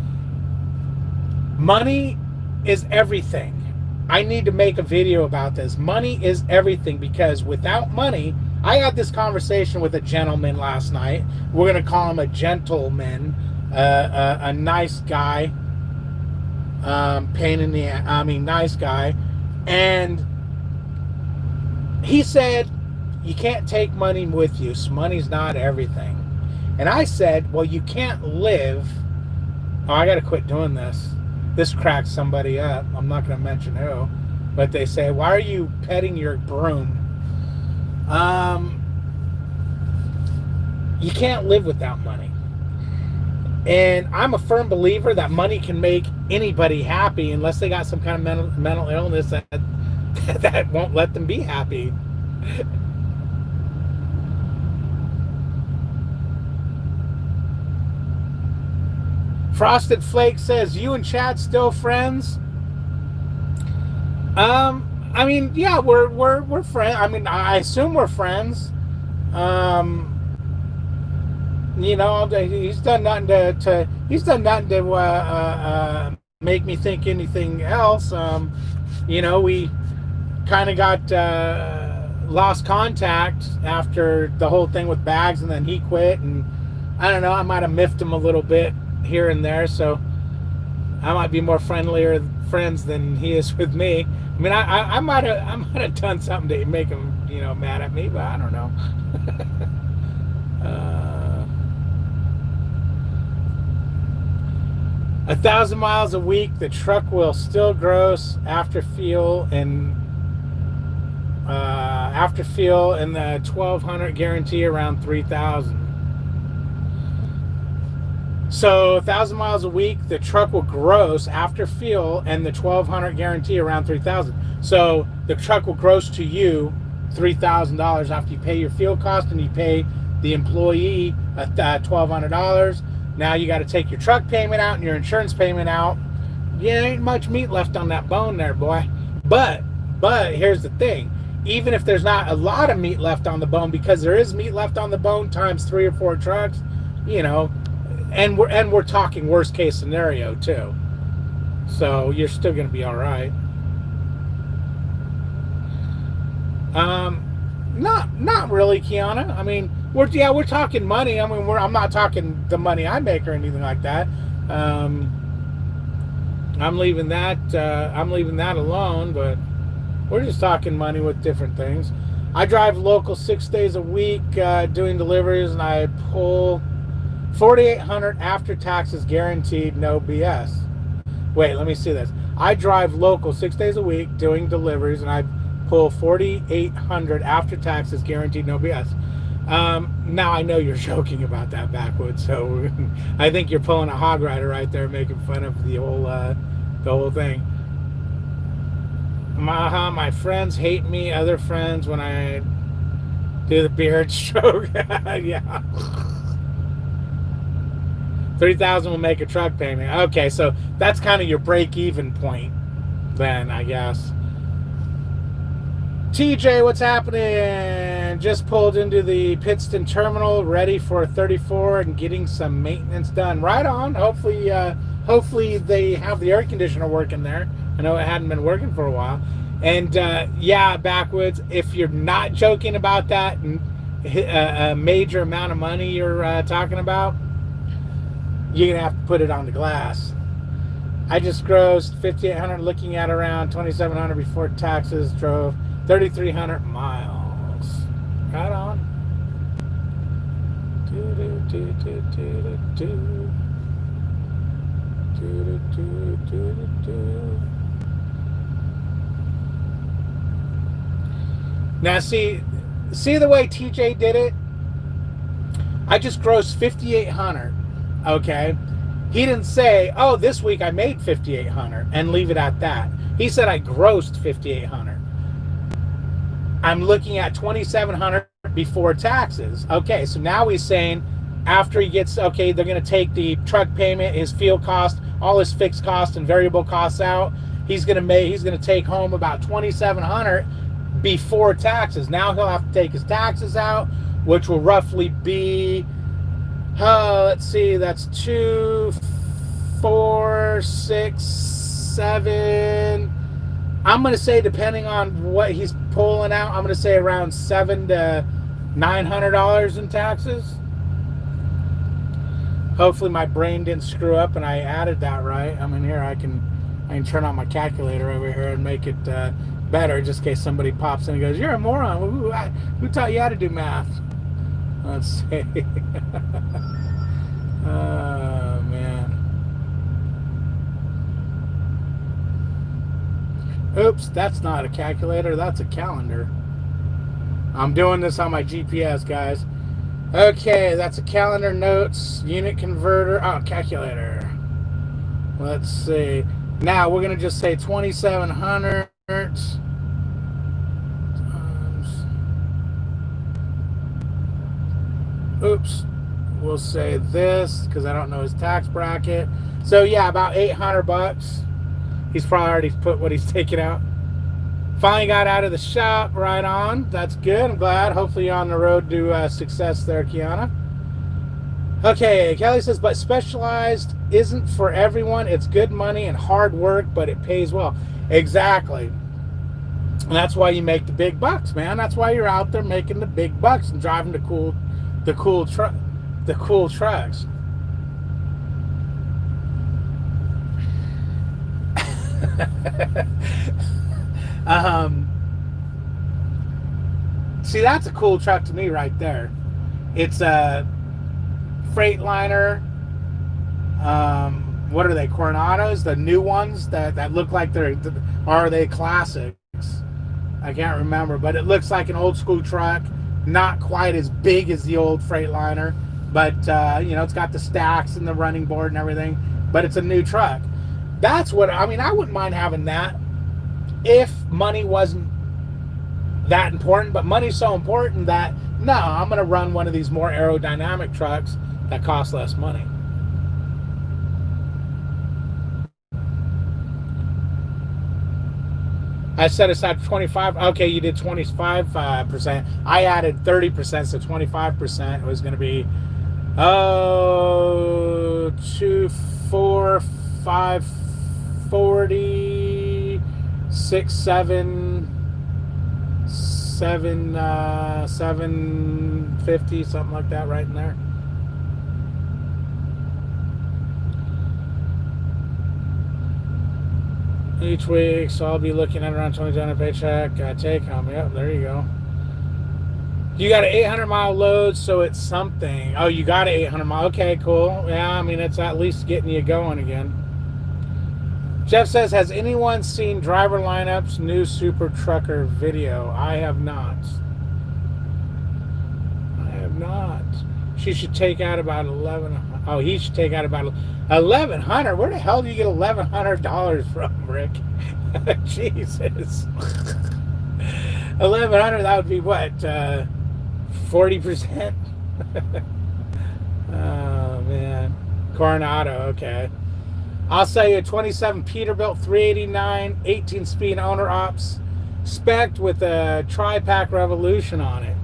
Money is everything. I need to make a video about this. Money is everything, because without money, I had this conversation with a gentleman last night. We're going to call him a gentleman, a nice guy, nice guy. And he said, you can't take money with you, so money's not everything. And I said, well, you can't live. Oh, I got to quit doing this. This cracks somebody up. I'm not going to mention who. But they say, why are you petting your broom? You can't live without money. And I'm a firm believer that money can make anybody happy unless they got some kind of mental illness that won't let them be happy. Frosted Flake says, you and Chad still friends? I mean, yeah, we're friends. I mean, I assume we're friends. You know, he's done nothing to make me think anything else. You know, we kind of got lost contact after the whole thing with Bags, and then he quit, and I don't know, I might have miffed him a little bit here and there, so I might be more friends than he is with me. I mean, I might have done something to make him, you know, mad at me, but I don't know. 1,000 miles a week, the truck will still gross after fuel and the 1,200 guarantee around 3,000. So 1,000 miles a week, the truck will gross after fuel and the 1,200 guarantee around 3,000. So the truck will gross to you $3,000 after you pay your fuel cost and you pay the employee $1,200. Now you got to take your truck payment out and your insurance payment out. Yeah, ain't much meat left on that bone there, boy. But here's the thing. Even if there's not a lot of meat left on the bone, because there is meat left on the bone times 3 or 4 trucks, you know, and we're talking worst case scenario too. So you're still going to be all right. Not really, Kiana. I mean, we're talking money. I mean, I'm not talking the money I make or anything like that. I'm leaving that alone, but we're just talking money with different things. I drive local 6 days a week, doing deliveries, and I pull $4,800 after taxes guaranteed, no BS. Wait, let me see this. I drive local 6 days a week doing deliveries, and I pull $4,800 after taxes guaranteed, no BS. Now I know you're joking about that, Backwoods, so I think you're pulling a hog rider right there, making fun of the whole thing. My friends hate me, other friends, when I do the beard stroke. Yeah. 3,000 will make a truck payment. Okay, so that's kind of your break-even point then, I guess. TJ, what's happening? Just pulled into the Pittston terminal, ready for 34 and getting some maintenance done. Right on. Hopefully they have the air conditioner working there. I know it hadn't been working for a while. And yeah, Backwoods, if you're not joking about that a major amount of money you're talking about, you're going to have to put it on the glass. I just grossed $5,800, looking at around $2,700 before taxes, drove 3,300 miles. Right on. Now see the way TJ did it? I just grossed 5,800. Okay. He didn't say, oh, this week I made 5,800 and leave it at that. He said I grossed 5,800. I'm looking at 2,700 before taxes. Okay, so now he's saying after he gets, okay, they're going to take the truck payment, his fuel cost, all his fixed costs and variable costs out. He's going to take home about 2,700 before taxes. Now he'll have to take his taxes out, which will roughly be, let's see, that's 2, 4, 6, 7. I'm going to say, depending on what he's pulling out, I'm going to say around $700 to $900 in taxes. Hopefully my brain didn't screw up and I added that right. I mean, here I can turn on my calculator over here and make it better, just in case somebody pops in and goes, "You're a moron. Who taught you how to do math?" Let's see. Oh man. Oops, that's not a calculator, that's a calendar. I'm doing this on my GPS, guys. Okay, that's a calendar, notes, unit converter, calculator. Let's see. Now we're going to just say 2,700 times. Oops. We'll say this because I don't know his tax bracket. So yeah, about $800. He's probably already put what he's taking out. Finally got out of the shop. Right on. That's good. I'm glad. Hopefully you're on the road to success there, Kiana. Okay, Kelly says, but specialized isn't for everyone. It's good money and hard work, but it pays well. Exactly. And that's why you make the big bucks, man. That's why you're out there making the big bucks and driving the cool trucks. See, that's a cool truck to me right there. It's a Freightliner. What are they? Coronados, the new ones that look like are they classics? I can't remember, but it looks like an old school truck. Not quite as big as the old Freightliner, but it's got the stacks and the running board and everything. But it's a new truck. That's what I mean. I wouldn't mind having that if money wasn't that important. But money's so important that no, I'm going to run one of these more aerodynamic trucks that cost less money. I set aside 25. Okay, you did 25%. I added 30%, so 25%. It was going to be 2, 4, 5, 40, 6, 7, 750, something like that, right in there. Each week, so I'll be looking at around $20 paycheck. Take home. Yep, there you go. You got an 800-mile load, so it's something. Oh, you got an 800-mile. Okay, cool. Yeah, I mean, it's at least getting you going again. Jeff says, has anyone seen Driver Lineup's new Super Trucker video? I have not. She should take out about 11. Oh, he should take out about 1,100. Where the hell do you get $1,100 from, Rick? Jesus. 1,100. That would be what? 40%. Oh man. Coronado. Okay. I'll sell you a 27 Peterbilt 389 18-speed owner ops spec'd with a tri-pack Revolution on it.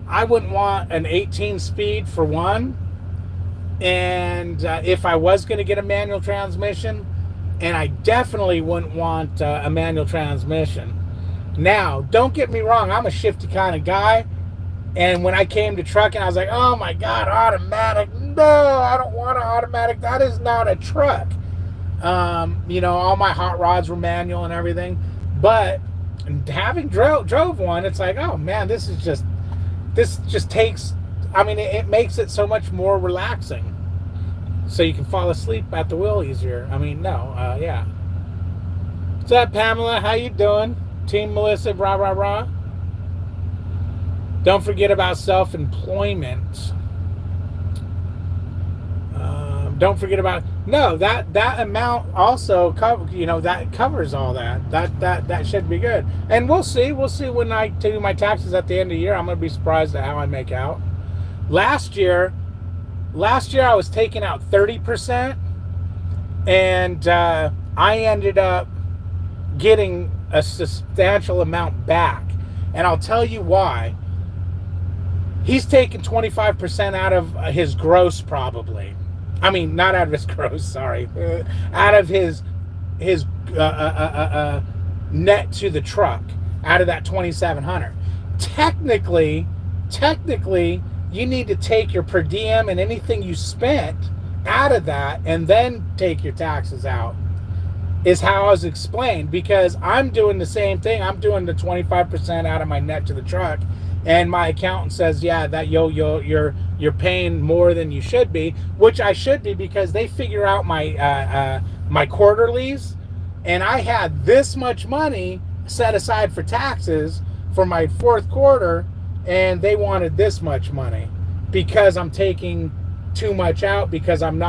I wouldn't want an 18-speed for one, and if I was going to get a manual transmission, and I definitely wouldn't want a manual transmission. Now, don't get me wrong, I'm a shifty kind of guy, and when I came to trucking, I was like, oh my God, automatic. No, I don't want an automatic. That is not a truck. All my hot rods were manual and everything, but having drove one, it's like, oh man, this just takes, I mean, it makes it so much more relaxing. so you can fall asleep at the wheel easier. I mean, no, yeah. What's up, Pamela? How you doing? Team Melissa, rah, rah, rah. Don't forget about self-employment. Don't forget about that amount also that covers all that. That should be good. And we'll see when I do my taxes at the end of the year. I'm gonna be surprised at how I make out. Last year I was taking out 30%, and I ended up getting a substantial amount back. And I'll tell you why. He's taken 25% out of his gross, probably. I mean, not out of his gross, sorry. Out of his net to the truck, out of that $2,700. Technically, you need to take your per diem and anything you spent out of that and then take your taxes out, is how I was explained, because I'm doing the same thing. I'm doing the 25% out of my net to the truck, and my accountant says, yeah, that you're paying more than you should be, which I should be, because they figure out my my quarterlies, and I had this much money set aside for taxes for my fourth quarter, and they wanted this much money because I'm taking too much out, because I'm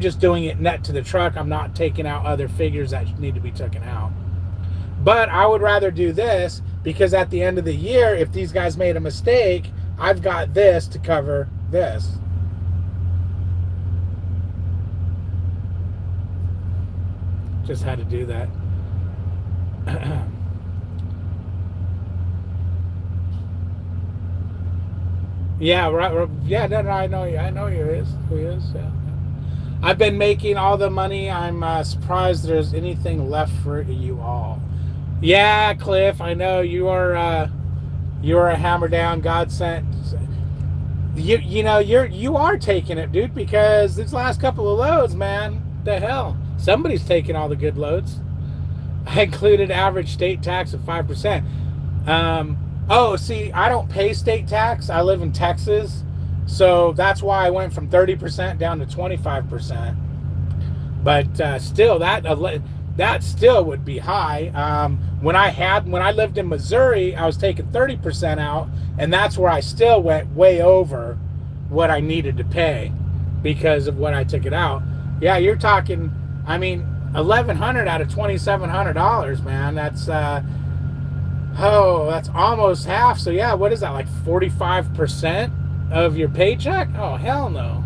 just doing it net to the truck. I'm not taking out other figures that need to be taken out. But I would rather do this, because at the end of the year, if these guys made a mistake, I've got this to cover this. Just had to do that. Yeah, right. Yeah, no, I know you. I know who he is. Yeah. I've been making all the money. I'm surprised there's anything left for you all. Yeah, Cliff, I know you are a hammer down, God sent. You are taking it, dude, because these last couple of loads, man, the hell, somebody's taking all the good loads. I included average state tax of 5%. Oh, see, I don't pay state tax. I live in Texas, so that's why I went from 30% down to 25%. But still, that still would be high. When I lived in Missouri, I was taking 30% out, and that's where I still went way over what I needed to pay because of what I took it out. Yeah, you're talking, I mean, $1,100 out of $2,700, man. That's that's almost half. So yeah, what is that, like 45% of your paycheck? Oh, hell no.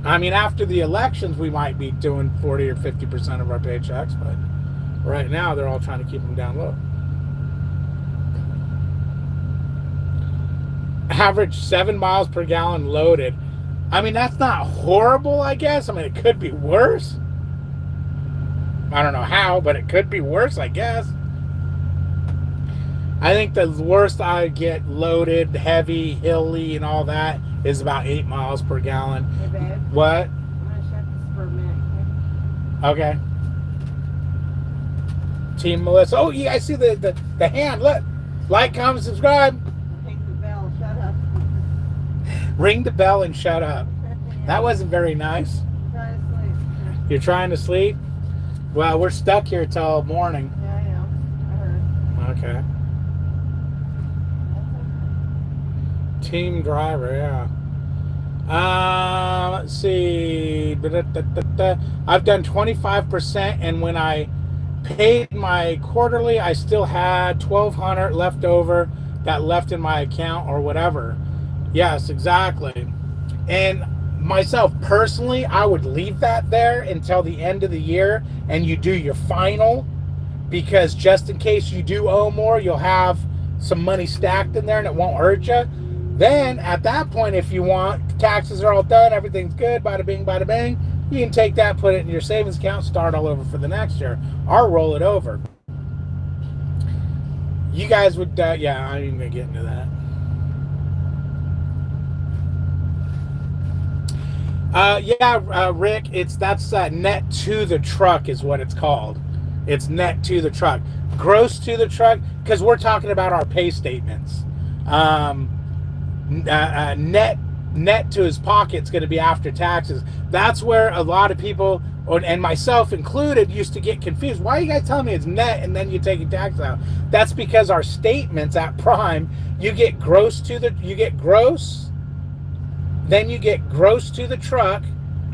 I mean, after the elections, we might be doing 40 or 50% of our paychecks, but right now they're all trying to keep them down low. Average 7 miles per gallon loaded. I mean, that's not horrible, I guess. I mean, it could be worse. I don't know how, but it could be worse, I guess. I think the worst I get loaded, heavy, hilly, and all that is about 8 miles per gallon. Hey, babe. What? I'm going to shut this for a minute. Okay. Team Melissa. Oh, yeah, I see the hand. Look. Like, comment, subscribe. Ring the bell. Shut up. Ring the bell and shut up. That wasn't very nice. Try to sleep. You're trying to sleep? Well, we're stuck here till morning. Yeah, I know. I heard. Okay. Team driver, yeah. Let's see. I've done 25%, and when I paid my quarterly, I still had $1,200 left over that left in my account or whatever. Yes, exactly. And myself personally, I would leave that there until the end of the year and you do your final, because just in case you do owe more, you'll have some money stacked in there and it won't hurt you. Then at that point, if you want, taxes are all done, everything's good, bada bing, bada bang, you can take that, put it in your savings account, start all over for the next year, or roll it over. You guys would, yeah, I'm even going to get into that. Rick, that's net to the truck is what it's called. It's net to the truck. Gross to the truck, because we're talking about our pay statements. net to his pocket is going to be after taxes. That's where a lot of people, and myself included, used to get confused. Why are you guys telling me it's net and then you take your tax out? That's because our statements at Prime, you get gross, then you get gross to the truck,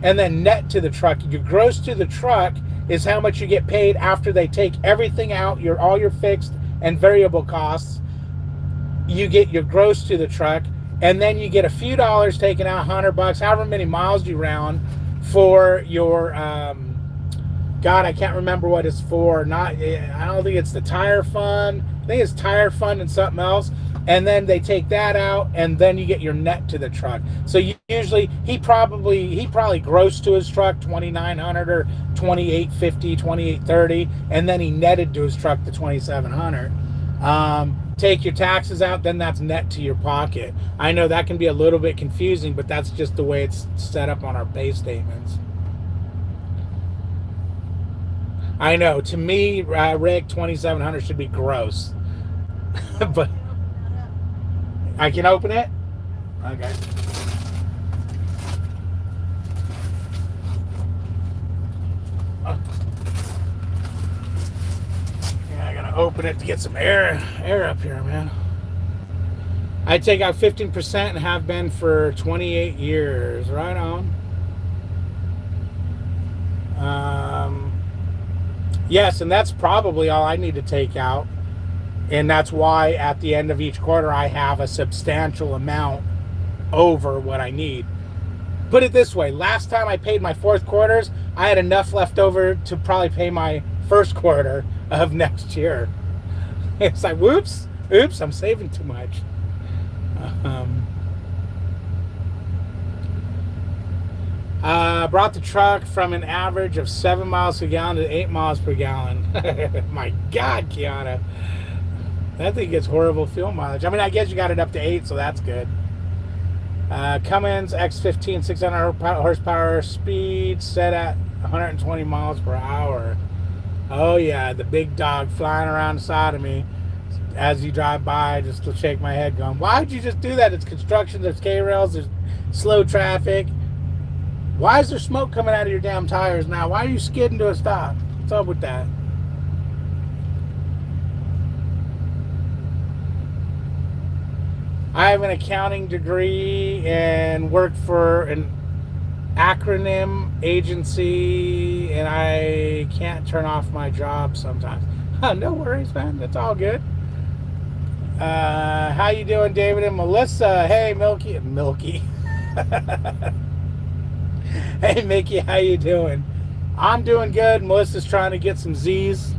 and then net to the truck. Your gross to the truck is how much you get paid after they take everything out, all your fixed and variable costs. You get your gross to the truck, and then you get a few dollars taken out, $100, however many miles you round, for your God, I can't remember what it's for. I don't think it's the tire fund. I think it's tire fund and something else. And then they take that out, and then you get your net to the truck. So usually he probably grossed to his truck $2,900 or $2,850, $2,830, and then he netted to his truck the $2,700. Take your taxes out, then that's net to your pocket. I know that can be a little bit confusing, but that's just the way it's set up on our pay statements. I know, to me, Rick, $2,700 should be gross. But I can open it? Okay. Yeah, I gotta open it to get some air up here, man. I take out 15% and have been for 28 years. Right on. Yes, and that's probably all I need to take out. And that's why at the end of each quarter, I have a substantial amount over what I need. Put it this way, last time I paid my fourth quarters, I had enough left over to probably pay my first quarter of next year. It's like, oops, I'm saving too much. Brought the truck from an average of 7 miles per gallon to 8 miles per gallon. My God, Kiana. That thing gets horrible fuel mileage. I mean, I guess you got it up to 8, so that's good. Cummins X15, 600 horsepower, speed set at 120 miles per hour. Oh, yeah, the big dog flying around the side of me as you drive by, just to shake my head going, why'd you just do that? It's construction, there's K-rails, there's slow traffic. Why is there smoke coming out of your damn tires now? Why are you skidding to a stop? What's up with that? I have an accounting degree and work for an acronym agency, and I can't turn off my job sometimes. No worries, man. That's all good. How you doing, David and Melissa? Hey, Milky. Hey, Mickey, how you doing? I'm doing good. Melissa's trying to get some Z's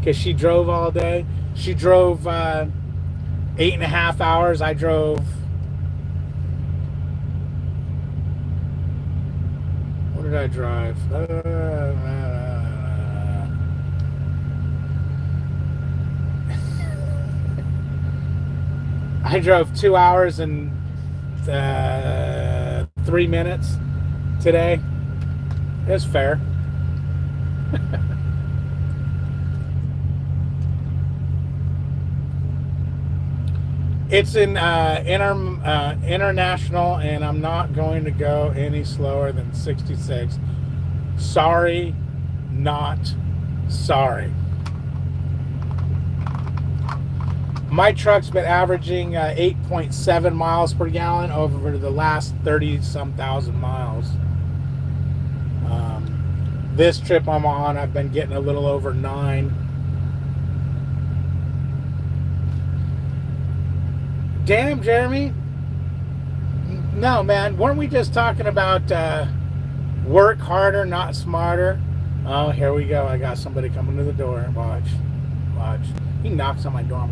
because she drove all day. She drove 8.5 hours. I drove... What did I drive? I drove 2 hours and 3 minutes today. It's fair. It's in international, and I'm not going to go any slower than 66. Sorry, not sorry. My truck's been averaging 8.7 miles per gallon over the last 30-some thousand miles. This trip I'm on, I've been getting a little over 9. Damn, Jeremy. No, man. Weren't we just talking about work harder, not smarter? Oh, here we go. I got somebody coming to the door. Watch. He knocks on my door.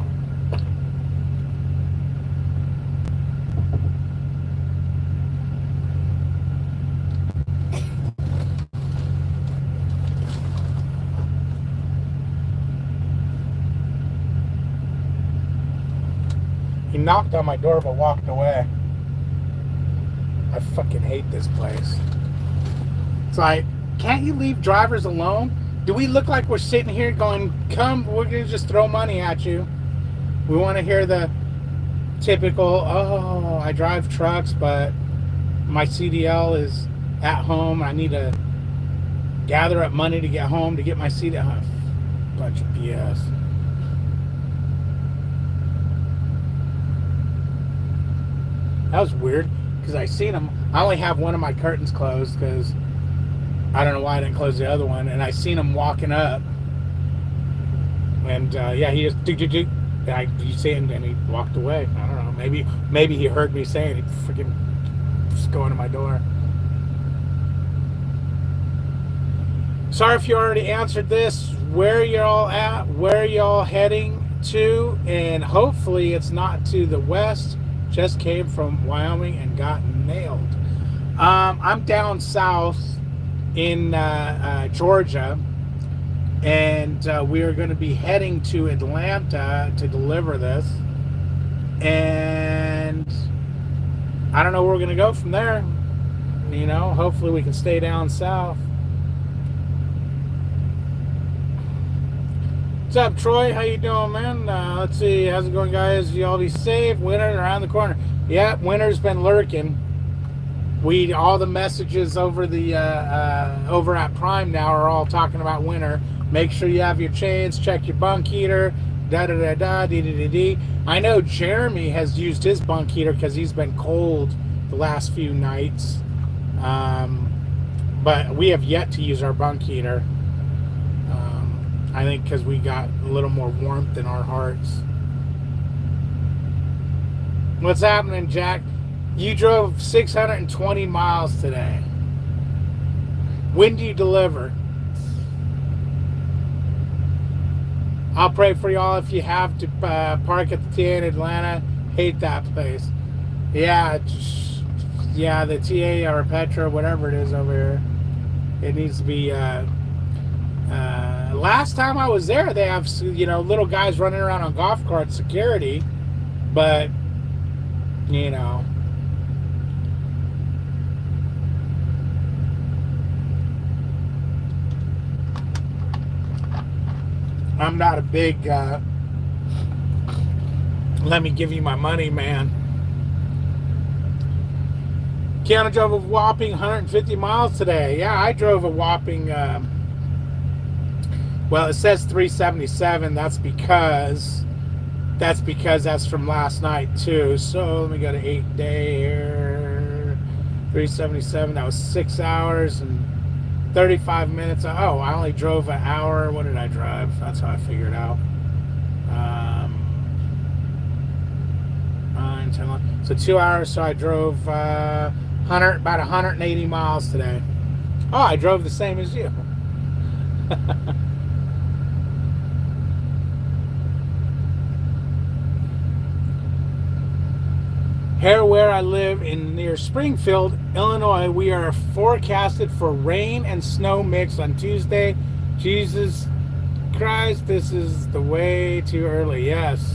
He knocked on my door but walked away. I fucking hate this place. It's like, can't you leave drivers alone? Do we look like we're sitting here going, come, we're going to just throw money at you? We want to hear the typical, oh, I drive trucks, but my CDL is at home. I need to gather up money to get home to get my CDL. Bunch of BS. That was weird because I seen him. I only have one of my curtains closed because I don't know why I didn't close the other one. And I seen him walking up. And yeah, he just do. You see him and he walked away. I don't know. Maybe he heard me saying he freaking just going to my door. Sorry if you already answered this. Where y'all at? Where y'all heading to? And hopefully it's not to the west. Just came from Wyoming and got nailed. I'm down south in Georgia, and we are going to be heading to Atlanta to deliver this. And I don't know where we're going to go from there. You know, hopefully we can stay down south. What's up, Troy? How you doing, man? Let's see. How's it going, guys? You all be safe. Winter around the corner. Yeah, winter's been lurking. All the messages over the over at Prime now are all talking about winter. Make sure you have your chains. Check your bunk heater. Da da da da dee dee dee dee. I know Jeremy has used his bunk heater because he's been cold the last few nights. But we have yet to use our bunk heater. I think because we got a little more warmth in our hearts. What's happening, Jack? You drove 620 miles today. When do you deliver? I'll pray for y'all if you have to park at the TA in Atlanta. Hate that place. Yeah, the TA or Petra, whatever it is over here. It needs to be... last time I was there, they have, little guys running around on golf carts, security, but, I'm not a big, let me give you my money, man. Keanu drove a whopping 150 miles today. Yeah, I drove a whopping... well, it says 377. That's because that's from last night too. So let me go to 8 day here. 377. That was 6 hours and 35 minutes. Oh, I only drove an hour. What did I drive? That's how I figured out. 9, 10, 11. So 2 hours. So I drove about 180 miles today. Oh, I drove the same as you. Here where I live in near Springfield, Illinois, we are forecasted for rain and snow mix on Tuesday. Jesus Christ, this is the way too early. Yes.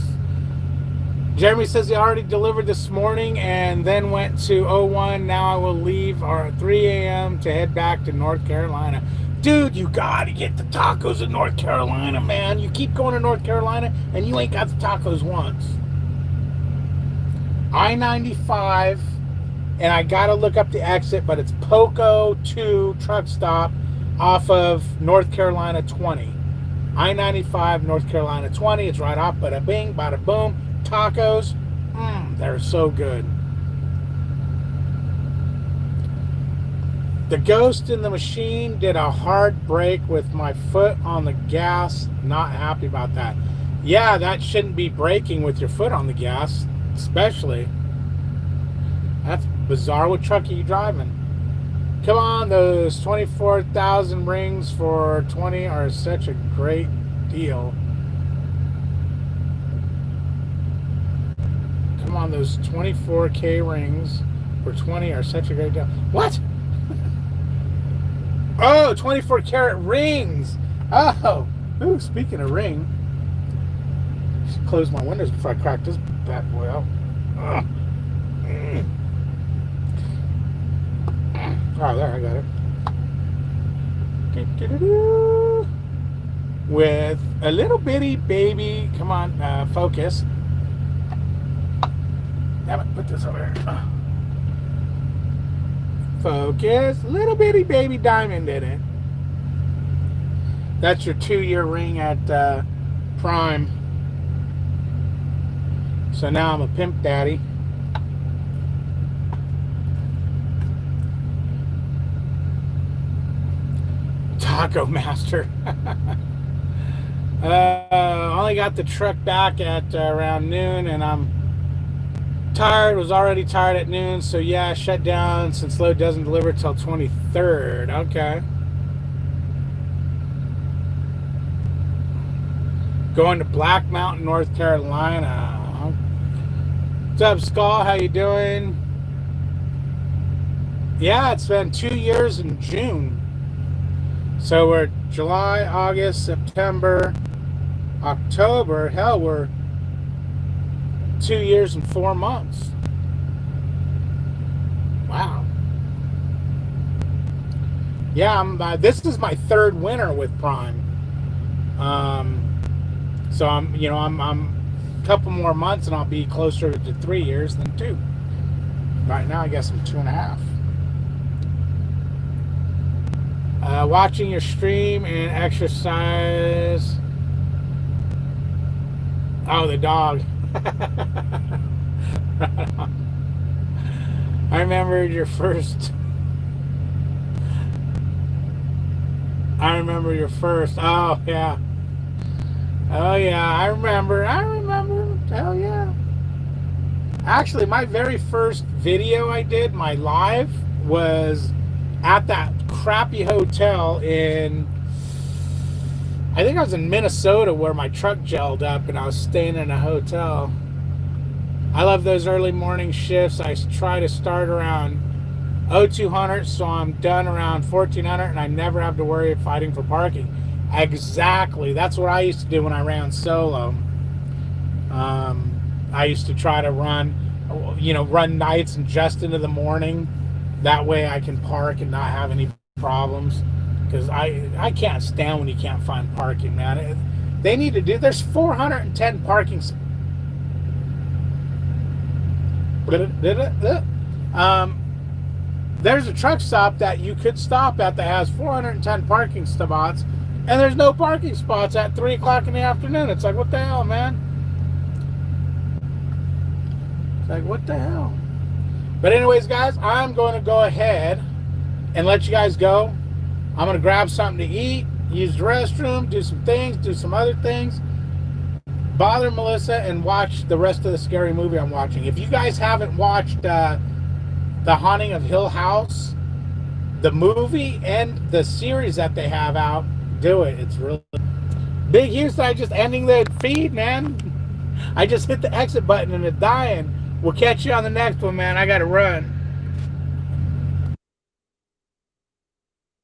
Jeremy says he already delivered this morning and then went to 01. Now I will leave at 3 a.m. to head back to North Carolina. Dude, you gotta get the tacos in North Carolina, man. You keep going to North Carolina and you ain't got the tacos once. I-95, and I gotta look up the exit, but it's Poco 2 truck stop off of North Carolina 20. I-95, North Carolina 20. It's right off. Bada bing, bada boom. Tacos, they're so good. The Ghost in the Machine did a hard brake with my foot on the gas. Not happy about that. Yeah, that shouldn't be braking with your foot on the gas. Especially. That's bizarre. What truck are you driving? Come on, those 24,000 rings for 20 are such a great deal. Come on, those 24K rings for 20 are such a great deal. What? Oh, 24 karat rings. Oh, ooh, speaking of ring. Should close my windows before I crack this bad boy out. Oh, there, I got it. With a little bitty baby, come on, focus. Damn it, put this over here. Focus. Little bitty baby diamond in it. That's your 2-year ring at Prime. So now I'm a pimp daddy. Taco Master. Only got the truck back at around noon, and I'm tired. Was already tired at noon, so yeah, I shut down since load doesn't deliver till 23rd. Okay. Going to Black Mountain, North Carolina. What's up, Skull? How you doing? Yeah, it's been 2 years in June. So we're July, August, September, October. Hell, we're 2 years and 4 months. Wow. Yeah, this is my third winter with Prime. So I'm a couple more months and I'll be closer to 3 years than 2. Right now, I guess I'm 2.5. Watching your stream and exercise. Oh, the dog. I remember your first. Oh, yeah. Oh, yeah. I remember. Hell yeah. Actually, my very first video I did, my live, was at that crappy hotel in, I think I was in Minnesota, where my truck gelled up and I was staying in a hotel. I love those early morning shifts. I try to start around 0200, so I'm done around 1400, and I never have to worry about fighting for parking. Exactly. That's what I used to do when I ran solo. I used to try to run nights and just into the morning. That way I can park and not have any problems. Because I can't stand when you can't find parking, man. They need to do, there's 410 parking spots. There's a truck stop that you could stop at that has 410 parking spots, and there's no parking spots at 3 o'clock in the afternoon. It's like, what the hell, man? It's like, what the hell? But anyways, guys, I'm going to go ahead and let you guys go. I'm going to grab something to eat, use the restroom, do some things, do some other things, bother Melissa, and watch the rest of the scary movie I'm watching. If you guys haven't watched The Haunting of Hill House, the movie and the series that they have out, do it. It's really Big Houston. I just ending the feed, man. I just hit the exit button and it's dying. We'll catch you on the next one, man. I gotta run.